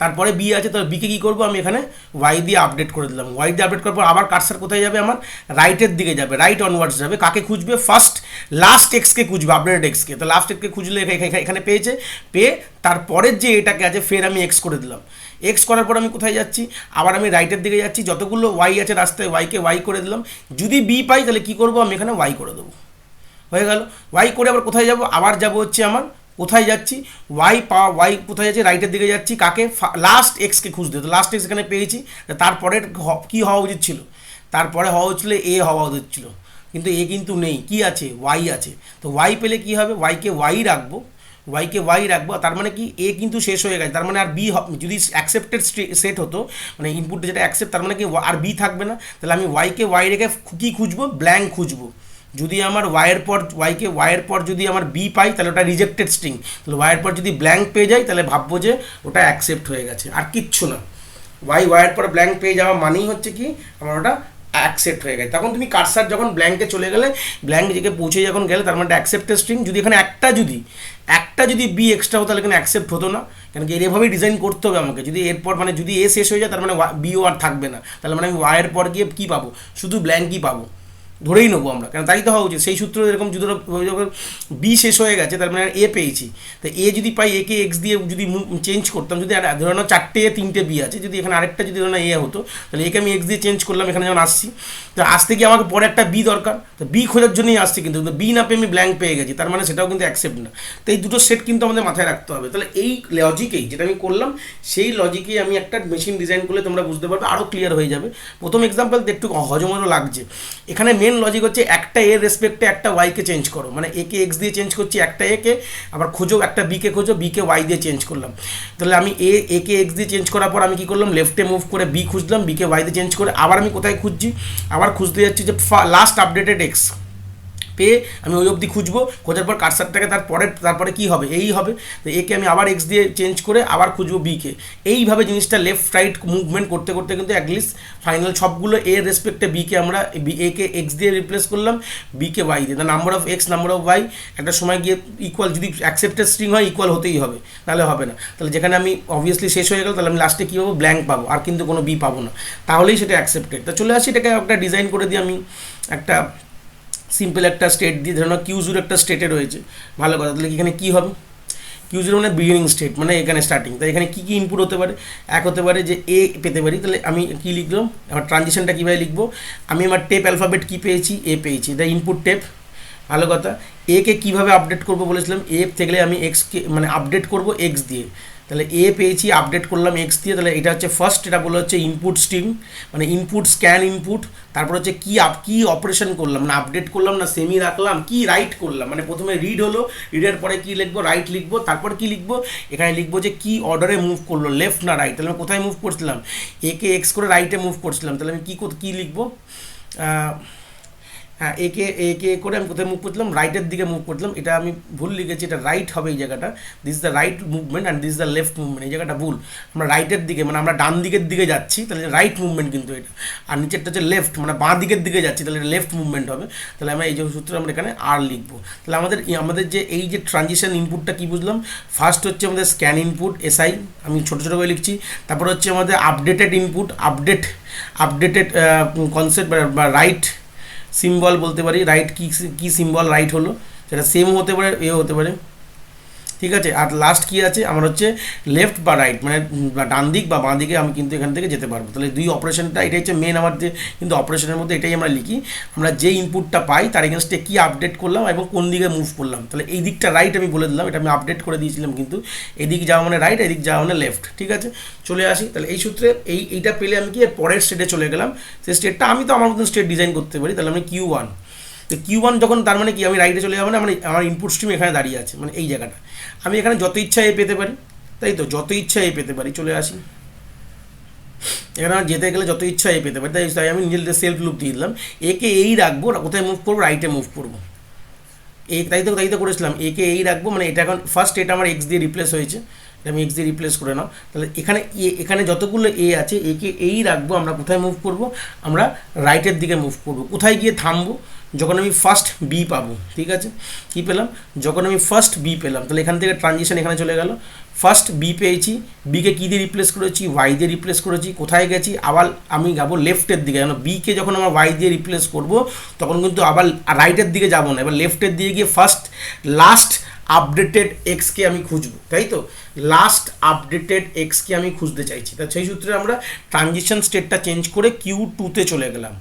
তারপরে বি আছে, তো বিকে কী করবো, আমি এখানে ওয়াই দিয়ে আপডেট করে দিলাম। ওয়াই দিয়ে আপডেট করার পর আবার কার্সার কোথায় যাবে, আমার রাইটের দিকে যাবে, রাইট অনওয়ার্ডস যাবে। কাকে খুঁজবে, ফার্স্ট লাস্ট এক্সকে খুঁজবে, আপডেটেড এক্সকে। তো লাস্ট এক্সকে খুঁজলে এখানে পেয়ে তারপরের যে এটাকে আছে ফের আমি এক্স করে দিলাম। এক্স করার পর আমি কোথায় যাচ্ছি, আবার আমি রাইটের দিকে যাচ্ছি, যতগুলো ওয়াই আছে রাস্তায় ওয়াইকে ওয়াই করে দিলাম। যদি বি পাই তাহলে কী করবো, আমি এখানে ওয়াই করে দেবো, হয়ে গেল। ওয়াই করে আবার কোথায় যাব, আবার যাব হচ্ছে আমার কোথায় যাচ্ছি, ওয়াই কোথায় যাচ্ছে, রাইটের দিকে যাচ্ছি। কাকে, লাস্ট এক্সকে খুঁজতে। তো লাস্ট এক্স এখানে পেয়েছি। তারপরে কী হওয়া উচিত ছিল, তারপরে হওয়া উচিত এ হওয়া উচিত ছিল, কিন্তু এ কিন্তু নেই, কি আছে, ওয়াই আছে। তো ওয়াই পেলে কী হবে, ওয়াইকে ওয়াই রাখবো, তার মানে কি, এ কিন্তু শেষ হয়ে গেছে। তার মানে আর বি, যদি অ্যাকসেপ্টেড সেট হতো, মানে ইনপুট যেটা অ্যাকসেপ্ট, তার মানে কি আর বি থাকবে না। তাহলে আমি ওয়াইকে ওয়াই রেখে কী খুঁজবো, ব্ল্যাঙ্ক খুঁজবো। যদি আমার ওয়াইয়ের পর যদি আমার বি পাই, তাহলে ওটা রিজেক্টেড স্ট্রিং। তাহলে ওয়াইয়ের পর যদি ব্ল্যাঙ্ক পেয়ে যাই, তাহলে ভাববো যে ওটা অ্যাকসেপ্ট হয়ে গেছে, আর কিচ্ছু না। ওয়াইয়ের পর ব্ল্যাঙ্ক পেয়ে যাওয়া মানেই হচ্ছে কি, আমার ওটা অ্যাকসেপ্ট হয়ে গেছে। তখন তুমি কার্সার যখন ব্ল্যাঙ্কে চলে গেলে, ব্ল্যাঙ্ক দিকে পৌঁছে যখন গেলে, তার মানে অ্যাকসেপ্টেড স্ট্রিং। যদি এখানে একটা যদি বি এক্সট্রা হতো, তাহলে এখানে অ্যাকসেপ্ট হতো না, কারণ কি এভাবেই ডিজাইন করতে হবে আমাকে। যদি এরপর মানে যদি এ শেষ হয়ে যায়, তার মানে বিও আর থাকবে না। তাহলে মানে আমি ওয়াইয়ের পর গিয়ে কী পাবো, শুধু ব্ল্যাঙ্কই পাবো, ধরেই নেবো আমরা, কারণ তাই তো হওয়া উচিত। সেই সূত্র এরকম যদি যখন বি শেষ হয়ে গেছে, তার মানে এ পেয়েছি। তো এ যদি পাই, একে এক্স দিয়ে যদি চেঞ্জ করতাম, যদি ধরে নাও 4টে এ 3টে বি আছে, যদি এখানে আরেকটা যদি ধরে নাও এ হতো, তাহলে একে আমি এক্স দিয়ে চেঞ্জ করলাম। এখানে যখন আসছি, তো আসতে গিয়ে আমাকে পরে একটা বি দরকার, তো বি খোঁজার জন্যই আসছি, কিন্তু বি না পেয়ে আমি ব্ল্যাঙ্ক পেয়ে গেছি, তার মানে সেটাও কিন্তু অ্যাকসেপ্ট না। তো এই দুটো সেট কিন্তু আমাদের মাথায় রাখতে হবে। তাহলে এই লজিকেই যেটা আমি করলাম, সেই লজিকেই আমি একটা মেশিন ডিজাইন করলে তোমরা বুঝতে পারবে, আরও ক্লিয়ার হয়ে যাবে। প্রথম এক্সাম্পল একটু হজমরও লাগছে। এখানে মেন লজিক হচ্ছে একটা এর রেসপেক্টে একটা ওয়াইকে চেঞ্জ করো, মানে একে এক্স দিয়ে চেঞ্জ করছি একটা একে, আবার খোঁজো একটা বিকে খোঁজো, বিকে ওয়াই দিয়ে চেঞ্জ করলাম। তাহলে আমি একে এক্স দিয়ে চেঞ্জ করার পর আমি কী করলাম, লেফটে মুভ করে বি খুঁজলাম, বিকে ওয়াই দিয়ে চেঞ্জ করে আবার আমি কোথায় খুঁজছি, আবার খুঁজতে যাচ্ছি যে লাস্ট আপডেটেড এক্স পেয়ে আমি ওই অবধি খুঁজবো, খোঁজার পর কারসারটাকে তারপরে কী হবে, এই হবে। তো একে আমি আবার এক্স দিয়ে চেঞ্জ করে আবার খুঁজবো বিকে। এইভাবে জিনিসটা লেফট রাইট মুভমেন্ট করতে করতে কিন্তু অ্যাটলিস্ট ফাইনাল সবগুলো এর রেসপেক্টে বিকে আমরা একে এক্স দিয়ে রিপ্লেস করলাম, বিকে ওয়াই দিয়ে। The number of X number of Y একটা সময় গিয়ে ইকুয়াল, যদি অ্যাকসেপ্টেড স্ট্রিং হয় ইকুয়াল হতেই হবে, তাহলে হবে না। তাহলে যেখানে আমি অবভিয়াসলি শেষ হয়ে গেল, তাহলে আমি লাস্টে কী পাবো, ব্ল্যাঙ্ক পাবো, আর কিন্তু কোনো বি পাবো না, তাহলেই সেটা অ্যাকসেপ্টেড। তো চলে আসি, এটাকে একটা ডিজাইন করে দিয়ে আমি একটা সিম্পল একটা স্টেট দিয়ে, ধরুন কিউ0 একটা স্টেটে রয়েছে, ভালো কথা। তাহলে এখানে কী হবে, কিউ0 মানে বিগিনিং স্টেট, মানে এখানে স্টার্টিং। তাই এখানে কী কী ইনপুট হতে পারে, এক হতে পারে যে এ পেতে পারি, তাহলে আমি কী লিখলাম, আমার ট্রানজিশনটা কীভাবে লিখবো, আমি আমার টেপ অ্যালফাবেট কী পেয়েছি, এ পেয়েছি, দ্য ইনপুট টেপ, ভালো কথা। একে কীভাবে আপডেট করবো বলেছিলাম, এ থেকে আমি এক্সকে মানে আপডেট করবো এক্স দিয়ে, তাহলে এ পেয়েছি, আপডেট করলাম এক্স দিয়ে। তাহলে এটা হচ্ছে ফার্স্ট, এটা বলে হচ্ছে ইনপুট স্ট্রিং, মানে ইনপুট স্ক্যান ইনপুট। তারপর হচ্ছে কি অপারেশন করলাম, না আপডেট করলাম, না সেমি রাখলাম, কি রাইট করলাম, মানে প্রথমে রিড হলো, রিডের পরে কি লিখবো, রাইট লিখবো, তারপর কি লিখবো, এখানে লিখবো যে কি অর্ডারে মুভ করলো, লেফট না রাইট। তাহলে আমি কোথায় মুভ করছিলাম, একে এক্স করে রাইটে মুভ করছিলাম, তাহলে আমি কী লিখবো, হ্যাঁ একে করে আমি কোথায় মুভ করছিলাম, রাইটের দিকে মুভ করছিলাম। এটা আমি ভুল লিখেছি, এটা রাইট হবে এই জায়গাটা, this is the right movement and this is the left movement, এই জায়গাটা ভুল। আমরা রাইটের দিকে মানে আমরা ডান দিকের দিকে যাচ্ছি, তাহলে রাইট মুভমেন্ট কিন্তু এটা, আর নিচেরটা হচ্ছে লেফট, মানে বাঁ দিকের দিকে যাচ্ছি, তাহলে এটা লেফট মুভমেন্ট হবে। তাহলে আমরা এই যে সূত্রে আমরা এখানে আর লিখবো। তাহলে আমাদের যে এই যে ট্রানজিশন ইনপুটটা কী বুঝলাম, ফার্স্ট হচ্ছে আমাদের স্ক্যান ইনপুট এসআই, আমি ছোটো ছোটো করে লিখছি। তারপর হচ্ছে আমাদের আপডেটেড ইনপুট, আপডেটেড কনসেপ্ট বা রাইট সিম্বল বলতে পারি, রাইট কী সিম্বল রাইট হলো, সেটা সেম হতে পারে, এ হতে পারে, ঠিক আছে। আর লাস্ট কী আছে আমার হচ্ছে লেফট বা রাইট, মানে ডান দিক বা বাঁ দিকে আমি কিন্তু এখান থেকে যেতে পারবো। তাহলে দুই অপারেশনটা, এটাই হচ্ছে মেন আমার যে কিন্তু অপারেশনের মধ্যে এটাই আমরা লিখি, আমরা যে ইনপুটটা পাই তার এগেনস্টে কী আপডেট করলাম এবং কোন দিকে মুভ করলাম। তাহলে এই দিকটা রাইট আমি বলে দিলাম, এটা আমি আপডেট করে দিয়েছিলাম, কিন্তু এদিক যাওয়া মানে রাইট, এদিক যাওয়া মানে লেফট, ঠিক আছে। চলে আসি, তাহলে এই সূত্রে এইটা পেলে আমি কি এর পরের স্টেটে চলে গেলাম। সেই স্টেটটা আমি তো আমার মতন স্টেট ডিজাইন করতে পারি। তাহলে আমি কিউ1, তো কিউ1 যখন, তার মানে কি আমি রাইটে চলে যাবো না, মানে আমার ইনপুট স্ট্রিম এখানে দাঁড়িয়ে আছে, মানে এই জায়গাটা আমি এখানে যত ইচ্ছা এ পেতে পারি, তাই তো যত ইচ্ছা এ পেতে পারি। চলে আসি, এখানে আমার যেতে গেলে যত ইচ্ছা এ পেতে পারি, তাই আমি নিজের সেলফ লুপ দিয়ে দিলাম, একে এই রাখবো, কোথায় মুভ করবো, রাইটে মুভ করবো, তাই তো করেছিলাম, একে এই রাখবো, মানে এটা এখন ফার্স্ট এটা আমার এক্স দিয়ে রিপ্লেস হয়েছে, আমি এক্স দিয়ে রিপ্লেস করে নাও। তাহলে এখানে যতগুলো এ আছে একে এই রাখবো, আমরা কোথায় মুভ করব, আমরা রাইটের দিকে মুভ করব। কোথায় গিয়ে থামবো, যখন আমি ফার্স্ট বি পাবো, ঠিক আছে। কী পেলাম, যখন আমি ফার্স্ট বি পেলাম, তাহলে এখান থেকে ট্রানজিশন এখানে চলে গেল, ফার্স্ট বি পেয়েছি, বিকে কী দিয়ে রিপ্লেস করেছি, ওয়াই দিয়ে রিপ্লেস করেছি, কোথায় গেছি, আবার আমি যাবো লেফটের দিকে, কেন বিকে যখন আমরা ওয়াই দিয়ে রিপ্লেস করব তখন কিন্তু আবার রাইটের দিকে যাবো না, এবার লেফটের দিকে গিয়ে লাস্ট আপডেটেড এক্সকে আমি খুঁজবো, তাই তো লাস্ট আপডেটেড এক্সকে আমি খুঁজতে চাইছি। তা সেই সূত্রে আমরা ট্রানজিশন স্টেটটা চেঞ্জ করে কিউ2তে চলে গেলাম।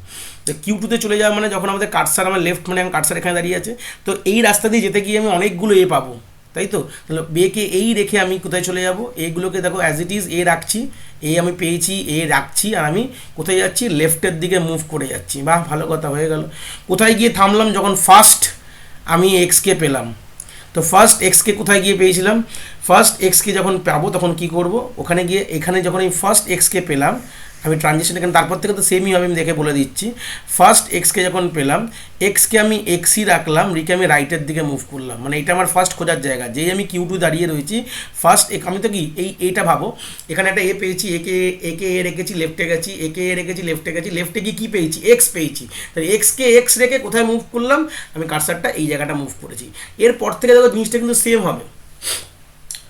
তো কিউ2তে চলে যাওয়া মানে যখন আমাদের কার্সার আমার লেফট, মানে আমার কার্সার এখানে দাঁড়িয়ে আছে, তো এই রাস্তা দিয়ে যেতে গিয়ে আমি অনেকগুলো এ পাবো, তাই তো। তাহলে বেকে এই রেখে আমি কোথায় চলে যাব, এগুলোকে দেখো অ্যাজ ইট ইজ এ রাখছি, এ আমি পেয়েছি, এ রাখছি, আর আমি কোথায় যাচ্ছি, লেফটের দিকে মুভ করে যাচ্ছি। বাহ, ভালো কথা হয়ে গেল। কোথায় গিয়ে থামলাম, যখন ফার্স্ট আমি এক্সকে পেলাম, তো ফার্স্ট এক্সকে কোথায় গিয়ে পেয়েছিলাম, ফার্স্ট এক্সকে যখন পাবো তখন কি করব, ওখানে গিয়ে এখানে যখন আমি ফার্স্ট এক্সকে পেলাম, আমি ট্রানজিশন এখানে তারপর থেকে তো সেমই হবে, আমি দেখে বলে দিচ্ছি। ফার্স্ট এক্সকে যখন পেলাম, এক্সকে আমি এক্সই রাখলাম, রিকে আমি রাইটের দিকে মুভ করলাম, মানে এটা আমার ফার্স্ট খোঁজার জায়গা। যেই আমি কিউ2 দাঁড়িয়ে রয়েছি, ফার্স্ট আমি তো কি এইটা ভাবো, এখানে একটা এ পেয়েছি, একে এ রেখেছি, লেফটে গেছি, একে এ রেখেছি, লেফটে গেছি, লেফটে গিয়ে কী পেয়েছি, এক্স পেয়েছি, তাহলে এক্সকে এক্স রেখে কোথায় মুভ করলাম, আমি কার্সারটা এই জায়গাটা মুভ করেছি। এরপর থেকে দেখো জিনিসটা কিন্তু সেম হবে।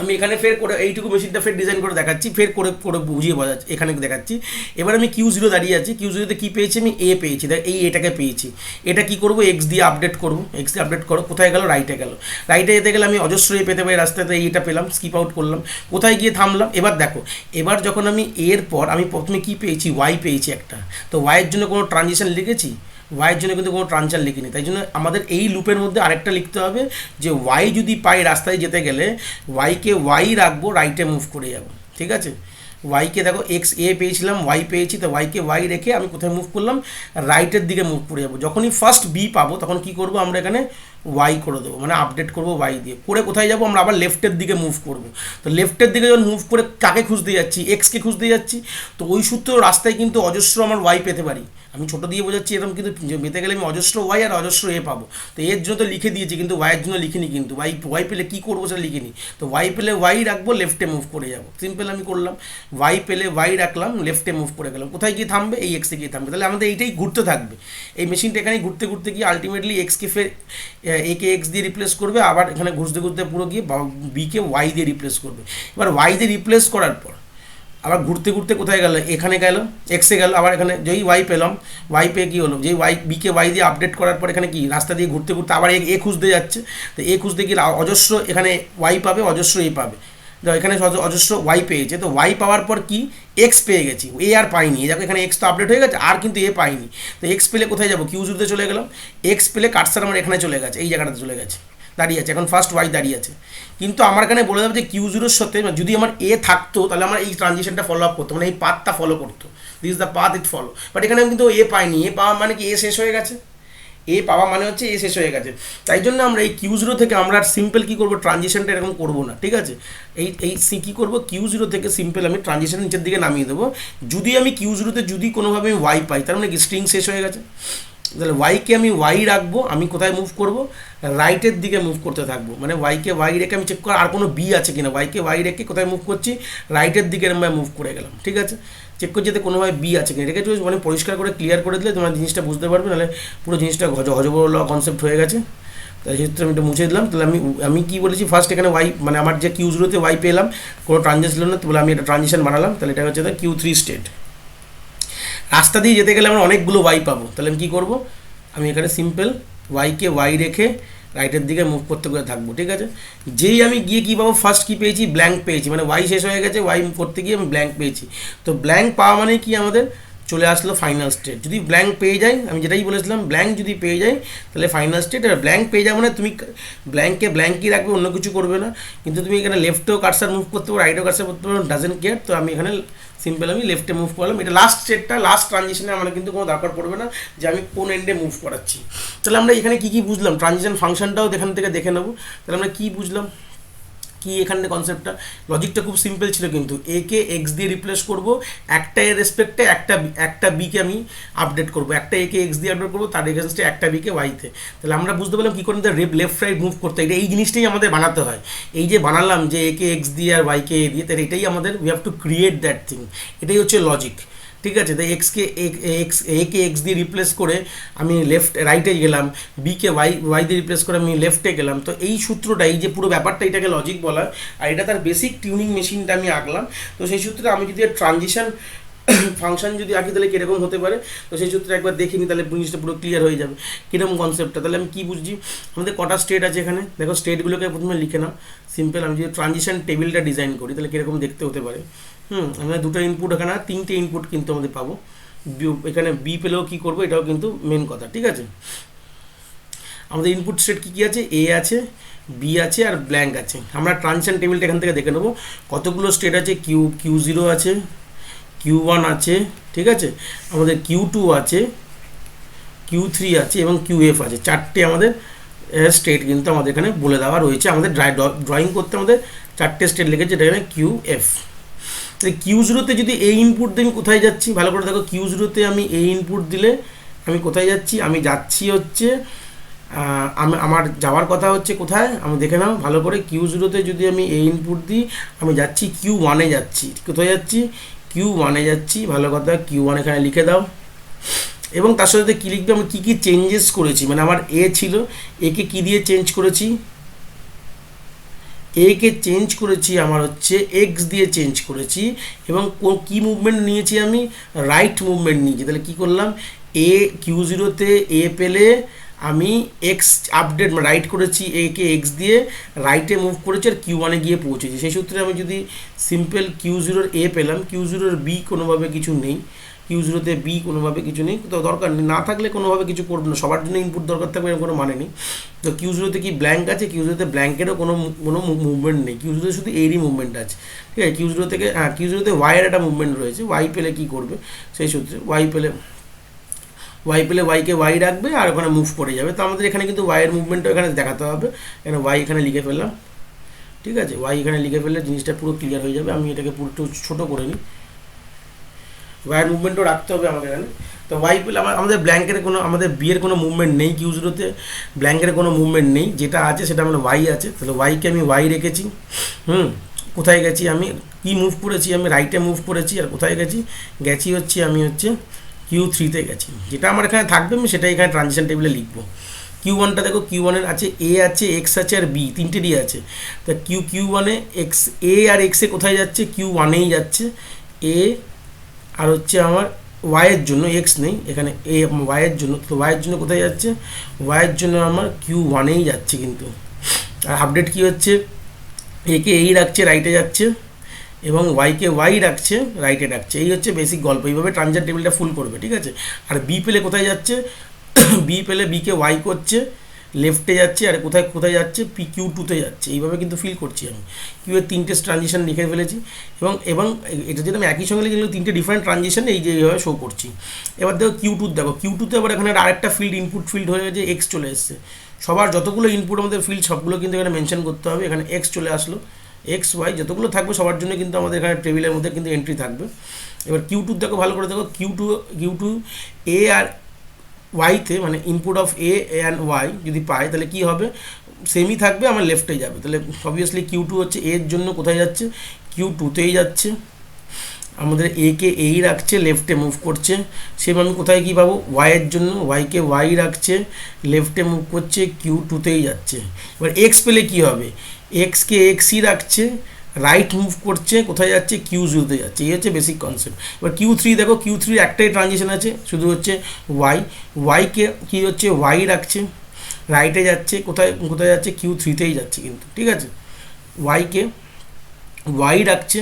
আমি এখানে ফের করে এইটুকু মেশিনটা ফের ডিজাইন করে দেখাচ্ছি, ফের করে বুঝিয়ে বোঝাচ্ছি, এখানে দেখাচ্ছি। এবার আমি কিউ0 দাঁড়িয়ে আছি, কিউ0তে কী পেয়েছি, আমি এ পেয়েছি, দেখ এটাকে পেয়েছি, এটা কি করব, এক্স দিয়ে আপডেট করবো, এক্স দিয়ে আপডেট করো, কোথায় গেল, রাইটে গেল, রাইটে যেতে গেলে আমি অজস্র এ পেতে পারি, রাস্তাতে এইটা পেলাম, স্কিপ আউট করলাম, কোথায় গিয়ে থামলাম। এবার দেখো, এবার যখন আমি এর পর আমি প্রথমে কী পেয়েছি, ওয়াই পেয়েছি একটা, তো ওয়াইয়ের জন্য কোনো ট্রানজিশন লিখেছি, ওয়াইয়ের জন্য কিন্তু কোনো ট্রানজিশন লিখিনি, তাই জন্য আমাদের এই লুপের মধ্যে আরেকটা লিখতে হবে যে ওয়াই যদি পাই রাস্তায় যেতে গেলে ওয়াইকে ওয়াই রাখবো, রাইটে মুভ করে যাবো, ঠিক আছে। ওয়াইকে দেখো এক্স এ পেয়েছিলাম, ওয়াই পেয়েছি, তো ওয়াইকে ওয়াই রেখে আমি কোথায় মুভ করলাম, রাইটের দিকে মুভ করে যাবো। যখনই ফার্স্ট বি পাবো তখন কি করব আমরা এখানে ওয়াই করে দেবো, মানে আপডেট করবো ওয়াই দিয়ে। করে কোথায় যাবো আমরা আবার লেফটের দিকে মুভ করব। তো লেফটের দিকে যখন মুভ করে কাকে খুঁজতে যাচ্ছি, এক্সকে খুঁজতে যাচ্ছি। তো ওই সূত্র রাস্তায় কিন্তু অজস্র আমার ওয়াই পেতে পারি, আমি ছোটো দিয়ে বোঝাচ্ছি, এরকম কিন্তু পেতে গেলে আমি অজস্র ওয়াই আর অজস্র এ পাবো। তো এর জন্য তো লিখে দিয়েছি, কিন্তু ওয়াইয়ের জন্য লিখিনি, কিন্তু ওয়াই পেলে কী করবো সেটা লিখিনি। তো ওয়াই পেলে ওয়াই রাখবো, লেফটে মুভ করে যাবো, সিম্পল আমি করলাম। ওয়াই পেলে ওয়াই রাখলাম, লেফটে মুভ করে গেলাম, কোথায় গিয়ে থামবে, এই এক্সে গিয়ে থামবে। তাহলে আমাদের এইটাই ঘুরতে থাকবে, এই মেশিনটা এখানে ঘুরতে ঘুরতে গিয়ে আলটিমেটলি এক্সকে ফের একে এক্স দিয়ে রিপ্লেস করবে, আবার এখানে ঘুরতে ঘুরতে পুরো গিয়ে বিকে ওয়াই দিয়ে রিপ্লেস করবে। এবার ওয়াই দিয়ে রিপ্লেস করার পর আবার ঘুরতে ঘুরতে কোথায় গেল, এখানে গেল, এক্সে গেল, আবার এখানে যেই ওয়াই পেলাম, ওয়াই পেয়ে কী হলো, যেই ওয়াই বিকে ওয়াই দিয়ে আপডেট করার পর এখানে কি রাস্তা দিয়ে ঘুরতে ঘুরতে আবার এ খুঁজতে যাচ্ছে। তো এ খুঁজতে গিয়ে অজস্র এখানে ওয়াই পাবে, অজস্র এ পাবে। এখানে অজস্র ওয়াই পেয়েছে, তো ওয়াই পাওয়ার পর কি এক্স পেয়ে গেছি, এ আর পাইনি। দেখো এখানে এক্স তো আপডেট হয়ে গেছে, আর কিন্তু এ পাইনি। তো এক্স পেলে কোথায় যাবো, কিউ জিরোতে চলে গেলাম। এক্স পেলে কার্সার আমার এখানে চলে গেছে, এই জায়গাটাতে চলে গেছে, দাঁড়িয়ে আছে এখন ফার্স্ট ওয়াই দাঁড়িয়ে আছে। কিন্তু আমার এখানে বলে দেবো যে কিউ জিরোর সাথে যদি আমার এ থাকতো তাহলে আমার এই ট্রানজিশনটা ফলো আপ করতো, মানে এই পাথটা ফলো করতো, this is the path it follow. But এখানে আমি কিন্তু এ পাইনি, এ পাওয়া মানে কি এ শেষ হয়ে গেছে, এ পাওয়া মানে হচ্ছে এ শেষ হয়ে গেছে। তাই জন্য আমরা এই কিউ জিরো থেকে আমরা সিম্পল কী করবো, ট্রানজিশনটা এরকম করবো না, ঠিক আছে। এই কী করবো, কিউ জিরো থেকে সিম্পল আমি ট্রানজিশন নিচের দিকে নামিয়ে দেবো। যদি আমি কিউ জিরোতে যদি কোনোভাবে আমি ওয়াই পাই, তার মানে কি স্ট্রিং শেষ হয়ে গেছে। তাহলে ওয়াইকে আমি ওয়াই রাখবো, আমি কোথায় মুভ করব, রাইটের দিকে মুভ করতে থাকবো। মানে ওয়াইকে ওয়াই রেখে আমি চেক করি আর কোনো বি আছে কিনা, ওয়াইকে ওয়াই রেখে কোথায় মুভ করছি, রাইটের দিকে আমরা মুভ করে গেলাম, ঠিক আছে। চেক করছি যাতে কোনোভাবে বি আছে কিনা, রেখে মানে পরিষ্কার করে ক্লিয়ার করে দিলে তোমার জিনিসটা বুঝতে পারবে, নাহলে পুরো জিনিসটা হজবরল কনসেপ্ট হয়ে গেছে। তাই সেক্ষেত্রে আমি এটা মুছে দিলাম। তাহলে আমি কী বলেছি, ফার্স্ট এখানে ওয়াই মানে আমার যে কিউ জিরোতে ওয়াই পেলাম, কোনো ট্রানজেকশন না, বলে আমি এটা ট্রানজিশন বানালাম। তাহলে এটা হচ্ছে কিউ থ্রি স্টেট। রাস্তা দিয়ে যেতে গেলে আমরা অনেকগুলো ওয়াই পাবো, তাহলে আমি কী করবো, আমি এখানে সিম্পল ওয়াইকে ওয়াই রেখে রাইটের দিকে মুভ করতে করে থাকবো, ঠিক আছে। যেই আমি গিয়ে কী পাবো, ফার্স্ট কী পেয়েছি, ব্ল্যাঙ্ক পেয়েছি, মানে ওয়াই শেষ হয়ে গেছে, ওয়াই করতে গিয়ে আমি ব্ল্যাঙ্ক পেয়েছি। তো ব্ল্যাঙ্ক পাওয়া মানে কি আমাদের চলে আসলো ফাইনাল স্টেট। যদি ব্ল্যাঙ্ক পেয়ে যাই, আমি যেটাই বলেছিলাম, ব্ল্যাঙ্ক যদি পেয়ে যাই তাহলে ফাইনাল স্টেট। আর ব্ল্যাঙ্ক পেয়ে যাও মানে তুমি ব্ল্যাঙ্কে ব্ল্যাঙ্কই রাখবে, অন্য কিছু করবে না। কিন্তু তুমি এখানে লেফটেও কার্সার মুভ করতে পারো, রাইটেও কার্সার করতে পারো, ডাজেন্ট কেয়ার। তো আমি এখানে সিম্পল আমি লেফটে মুভ করলাম। এটা লাস্ট স্টেটটা, লাস্ট ট্রানজিশনে আমার কিন্তু কোনো দরকার পড়বে না যে আমি কোন এন্ডে মুভ করাচ্ছি। তাহলে আমরা এখানে কী কী বুঝলাম, ট্রানজিশন ফাংশনটাও এখান থেকে দেখে নেবো। তাহলে আমরা কী বুঝলাম, কি এখানে কনসেপ্টটা, লজিকটা খুব সিম্পল ছিল, কিন্তু এ কে এক্স দিয়ে রিপ্লেস করবো, একটা এর রেসপেক্টে একটা বিকে আমি আপডেট করবো, একটা এ কে এক্স দিয়ে আপডেট করবো, তার এগেনস্টে একটা বিকে ওয়াইতে। তাহলে আমরা বুঝতে পারলাম কী করে লেফট রাইট মুভ করতে, এটা এই জিনিসটাই আমাদের বানাতে হয়। এই যে বানালাম যে এ কে এক্স দিয়ে আর ওয়াইকে এ দিয়ে, তাহলে এটাই আমাদের we have to create that thing, এটাই হচ্ছে লজিক, ঠিক আছে। তাই একে এক্স দিয়ে রিপ্লেস করে আমি রাইটে গেলাম, বিকে ওয়াই দিয়ে রিপ্লেস করে আমি লেফটে গেলাম। তো এই সূত্রটা, এই যে পুরো ব্যাপারটা, এটাকে লজিক বলা। আর এটা তার বেসিক টিউনিং মেশিনটা আমি আঁকলাম। তো সেই সূত্রে আমি যদি ট্রানজিশন ফাংশন যদি আঁকি তাহলে কীরকম হতে পারে, তো সেই সূত্রে একবার দেখিনি, তাহলে জিনিসটা পুরো ক্লিয়ার হয়ে যাবে কীরকম কনসেপ্টটা। তাহলে আমি কী বুঝছি, আমাদের কটা স্টেট আছে এখানে, দেখো স্টেটগুলোকে প্রথমে লিখে নাও। সিম্পল আমি যদি ট্রানজিশন টেবিলটা ডিজাইন করি তাহলে কীরকম দেখতে হতে পারে। আমরা দুটো ইনপুট, এখানে তিনটে ইনপুট কিন্তু আমাদের পাবো। এখানে বি পেলেও কী করবো, এটাও কিন্তু মেন কথা, ঠিক আছে। আমাদের ইনপুট স্টেট কী কী আছে, এ আছে, বি আছে আর ব্ল্যাঙ্ক আছে। আমরা ট্রানজিশন টেবিলটা এখান থেকে দেখে নেবো কতগুলো স্টেট আছে। কিউ জিরো আছে, কিউ ওয়ান আছে, ঠিক আছে, আমাদের কিউ টু আছে, কিউ থ্রি আছে এবং কিউ এফ আছে। চারটে আমাদের স্টেট কিন্তু আমাদের এখানে বলে দেওয়া রয়েছে। আমাদের ড্রয়িং করতে আমাদের চারটে স্টেট লিখেছে, এটা এখানে কিউ এফ। কিউ জিরোতে যদি এই ইনপুট দিয়ে আমি কোথায় যাচ্ছি, ভালো করে দেখো, কিউ জিরোতে আমি এই ইনপুট দিলে আমি কোথায় যাচ্ছি, আমি যাচ্ছি হচ্ছে আমার যাওয়ার কথা হচ্ছে কোথায়, আমি দেখে নাও ভালো করে। কিউ জিরোতে যদি আমি এই ইনপুট দিই, আমি যাচ্ছি কিউ ওয়ানে যাচ্ছি। কোথায় যাচ্ছি, কিউ ওয়ানে যাচ্ছি, ভালো কথা। কিউ ওয়ান এখানে লিখে দাও, এবং তার সাথে কী লিখবে, আমি কী কী চেঞ্জেস করেছি, মানে আমার এ ছিল, একে কী দিয়ে চেঞ্জ করেছি, একে চেঞ্জ করেছি আমার হচ্ছে এক্স দিয়ে চেঞ্জ করেছি, এবং কী মুভমেন্ট নিয়েছি, আমি রাইট মুভমেন্ট নিয়েছি। তাহলে কী করলাম, এ কিউ জিরোতে এ পেলে আমি এক্স আপডেট রাইট করেছি, একে এক্স দিয়ে রাইটে মুভ করেছি আর কিউ ওয়ানে গিয়ে পৌঁছেছি। সেই সূত্রে আমি যদি সিম্পল কিউ জিরোর এ পেলাম, কিউ জিরোর বি কোনোভাবে কিছু নেই, কিউ জিরোতে বি কোনোভাবে কিছু নেই, তো দরকার নেই, না থাকলে কোনোভাবে কিছু করবে না, সবার জন্য ইনপুট দরকার থাকবে এরকম কোনো মানে নেই। তো কিউ জিরোতে কি ব্ল্যাঙ্ক আছে, কিউ জিরোতে ব্ল্যাঙ্কেরও কোনো মুভমেন্ট নেই, কিউ জিরোতে শুধু এরই মুভমেন্ট আছে, ঠিক আছে। কিউ জিরো থেকে কিউ জিরোতে ওয়াইয়ের একটা মুভমেন্ট রয়েছে, ওয়াই পেলে কী করবে সেই সূত্রে, ওয়াই পেলে ওয়াইকে ওয়াই রাখবে আর ওখানে মুভ করে যাবে। তো আমাদের এখানে কিন্তু ওয়াইয়ের মুভমেন্টও এখানে দেখাতে হবে, এখানে ওয়াই এখানে লিখে ফেললাম, ঠিক আছে। ওয়াই এখানে লিখে ফেললে জিনিসটা পুরো ক্লিয়ার হয়ে যাবে। আমি এটাকে পুরো একটু ছোটো করে নিই, ওয়াইয়ের মুভমেন্টও রাখতে হবে আমাদের এখানে। তো ওয়াই পেলে আমাদের ব্ল্যাঙ্কের কোনো, আমাদের বিয়ের কোনো মুভমেন্ট নেই, কিউ জিরোতে ব্ল্যাঙ্কের কোনো মুভমেন্ট নেই, যেটা আছে সেটা আমার ওয়াই আছে। তাহলে ওয়াইকে আমি ওয়াই রেখেছি, কোথায় গেছি আমি, কি মুভ করেছি আমি, রাইটে মুভ করেছি, আর কোথায় গেছি হচ্ছে আমি হচ্ছে কিউ থ্রিতে গেছি, যেটা আমার এখানে থাকবে আমি সেটাই এখানে ট্রানজিশন টেবিলে লিখবো। কিউ ওয়ানটা দেখো, কিউ ওয়ানের আছে এ আছে, এক্স আছে আর বি, তিনটেরই আছে। তা কিউ ওয়ানে এক্স, এ আর এক্সে কোথায় যাচ্ছে, কিউ ওয়ানেই যাচ্ছে, এ আর হচ্ছে আমার ওয়াইয়ের জন্য, এক্স নেই এখানে, এ ওয়াইয়ের জন্য, তো ওয়াইয়ের জন্য কোথায় যাচ্ছে, ওয়াইয়ের জন্য আমার কিউ ওয়ানেই যাচ্ছে কিন্তু। আর আপডেট কী হচ্ছে, একে এই রাখছে, রাইটে যাচ্ছে, এবং ওয়াইকে ওয়াই রাখছে, রাইটে রাখছে, এই হচ্ছে বেসিক গল্প। এইভাবে ট্রানজিশন টেবিলটা ফুল করবে, ঠিক আছে। আর বি পেলে কোথায় যাচ্ছে, বি পেলে বিকে ওয়াই করছে, লেফটে যাচ্ছে, আর কোথায় যাচ্ছে, পি কিউ টুতে যাচ্ছে, এইভাবে কিন্তু ফিল করছি আমি। কিউ এর তিনটে ট্রানজিশন লিখে ফেলেছি, এবং এটা যদি আমি একই সঙ্গে লিখে তিনটে ডিফারেন্ট ট্রানজিশন এই যে এইভাবে শো করছি। এবার দেখো কিউ টুর, দেখো কিউ টুতে আবার এখানে আরেকটা ফিল্ড, ইনপুট ফিল্ড হয়ে গেছে, এক্স চলে এসছে। সবার যতগুলো ইনপুট আমাদের ফিল্ড সবগুলো কিন্তু এখানে মেনশন করতে হবে, এখানে এক্স চলে আসলো, এক্স ওয়াই যতগুলো থাকবে সবার জন্য কিন্তু আমাদের এখানে টেবিলের মধ্যে কিন্তু এন্ট্রি থাকবে। এবার কিউ টু দেখো, ভালো করে দেখো, কিউ টু এ আর ওয়াইতে, মানে input of A and Y যদি পাই তাহলে কী হবে, সেমই থাকবে, আমার লেফটে যাবে। তাহলে অবভিয়াসলি কিউ টু হচ্ছে এর জন্য কোথায় যাচ্ছে, কিউ টুতেই যাচ্ছে, আমাদের একে এই রাখছে, লেফটে মুভ করছে। সেম আমি কোথায় কী পাবো, ওয়াইয়ের জন্য ওয়াইকে ওয়াই রাখছে, লেফটে মুভ করছে, কিউ টুতেই যাচ্ছে। এবার এক্স পেলে কী হবে, এক্সকে এক্সই রাখছে, রাইট মুভ করছে, কোথায় যাচ্ছে, কিউ জিরোতে যাচ্ছে, এই হচ্ছে বেসিক কনসেপ্ট। এবার কিউ থ্রি দেখো, কিউ থ্রির একটাই ট্রানজিশন আছে, শুধু হচ্ছে ওয়াইকে কী হচ্ছে, ওয়াই রাখছে, রাইটে যাচ্ছে, কোথায় যাচ্ছে, কিউ থ্রিতেই যাচ্ছে কিন্তু, ঠিক আছে। ওয়াইকে ওয়াই রাখছে,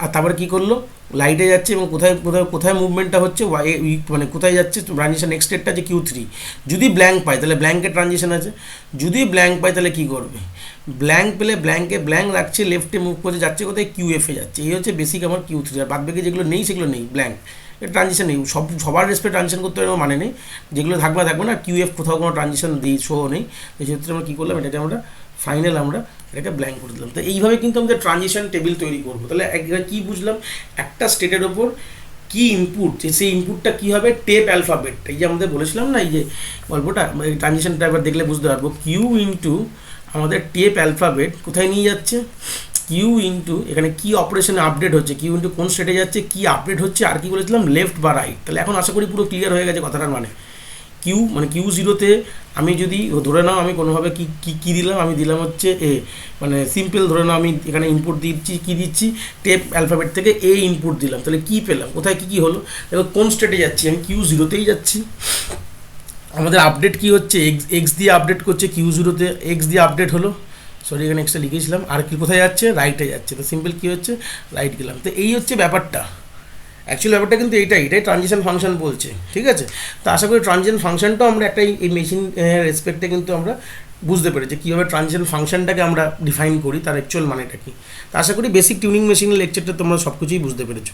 আর তারপরে কী করলো, লাইটে যাচ্ছে, এবং কোথায় মুভমেন্টটা হচ্ছে, মানে কোথায় যাচ্ছে ট্রানজিশন, নেক্সট স্টেটটা আছে কিউ থ্রি। যদি ব্ল্যাঙ্ক পায় তাহলে ব্ল্যাঙ্কের ট্রানজিশন আছে, যদি ব্ল্যাঙ্ক পায় তাহলে কী করবে, ব্ল্যাঙ্ক পেলে ব্ল্যাঙ্ক রাখছে, লেফটে মুভ করে যাচ্ছে, কোথায় কিউ এফে যাচ্ছে, এই হচ্ছে বেসিক আমার কিউ থ্রি। আর বাদ বাকি যেগুলো নেই সেগুলো নেই, ব্ল্যাঙ্ক, ট্রানজিশন নেই, সবার রেসপেক্ট ট্রানজিশন করতে হবে মানে নেই, যেগুলো থাকবে না, কিউ এফ কোথাও কোনো ট্রানজিশন শো নেই, এই ক্ষেত্রে আমরা কী করলাম, এটাকে আমরা ফাইনাল আমরা এটাকে ব্ল্যাঙ্ক করে দিলাম। তো এইভাবে কিন্তু আমাদের ট্রানজিশন টেবিল তৈরি করবো। তাহলে কী বুঝলাম, একটা স্টেটের ওপর কী ইনপুট, সেই ইনপুটটা কী হবে, টেপ অ্যালফাবেট, এই যে আমাদের বলেছিলাম না এই যে গল্পটা, এই ট্রানজিশনটা এবার দেখলে বুঝতে পারবো, কিউ ইন্টু আমাদের টেপ অ্যালফাবেট কোথায় নিয়ে যাচ্ছে, কিউ ইন্টু এখানে কী অপারেশনে আপডেট হচ্ছে, কিউ ইন্টু কোন স্টেটে যাচ্ছে, কী আপডেট হচ্ছে, আর কি বলেছিলাম, লেফট বা রাইট। তাহলে এখন আশা করি পুরো ক্লিয়ার হয়ে গেছে কথাটার মানে। কিউ জিরোতে আমি যদি ধরে নাও আমি কোনোভাবে কী দিলাম, আমি দিলাম হচ্ছে এ, মানে সিম্পল ধরে নাও আমি এখানে ইনপুট দিচ্ছি, কী দিচ্ছি, টেপ অ্যালফাবেট থেকে এ ইনপুট দিলাম, তাহলে কী পেলাম, কোথায় কী হলো, দেখো কোন স্টেটে যাচ্ছি, আমি কিউ জিরোতেই যাচ্ছি। আমাদের আপডেট কী হচ্ছে, এক্স দিয়ে আপডেট করছে, কিউ জিরোতে এক্স দিয়ে আপডেট হলো, সরি এখানে এক্সটা লিখেছিলাম, আর কি কোথায় যাচ্ছে, রাইটে যাচ্ছে, তো সিম্পল কী হচ্ছে, রাইট গেলাম। তো এই হচ্ছে ব্যাপারটা, অ্যাকচুয়ালি ব্যাপারটা কিন্তু এটাই ট্রানজিশন ফাংশন বলছে, ঠিক আছে। তো আশা করি ট্রানজিশন ফাংশনটাও আমরা একটা এই মেশিন রেসপেক্টে কিন্তু আমরা বুঝতে পেরেছি কীভাবে ট্রানজিশন ফাংশনটাকে আমরা ডিফাইন করি, তার অ্যাকচুয়াল মানেটা কী। তো আশা করি বেসিক টিউনিং মেশিনের লেকচারটা তোমরা সব কিছুই বুঝতে পেরেছো।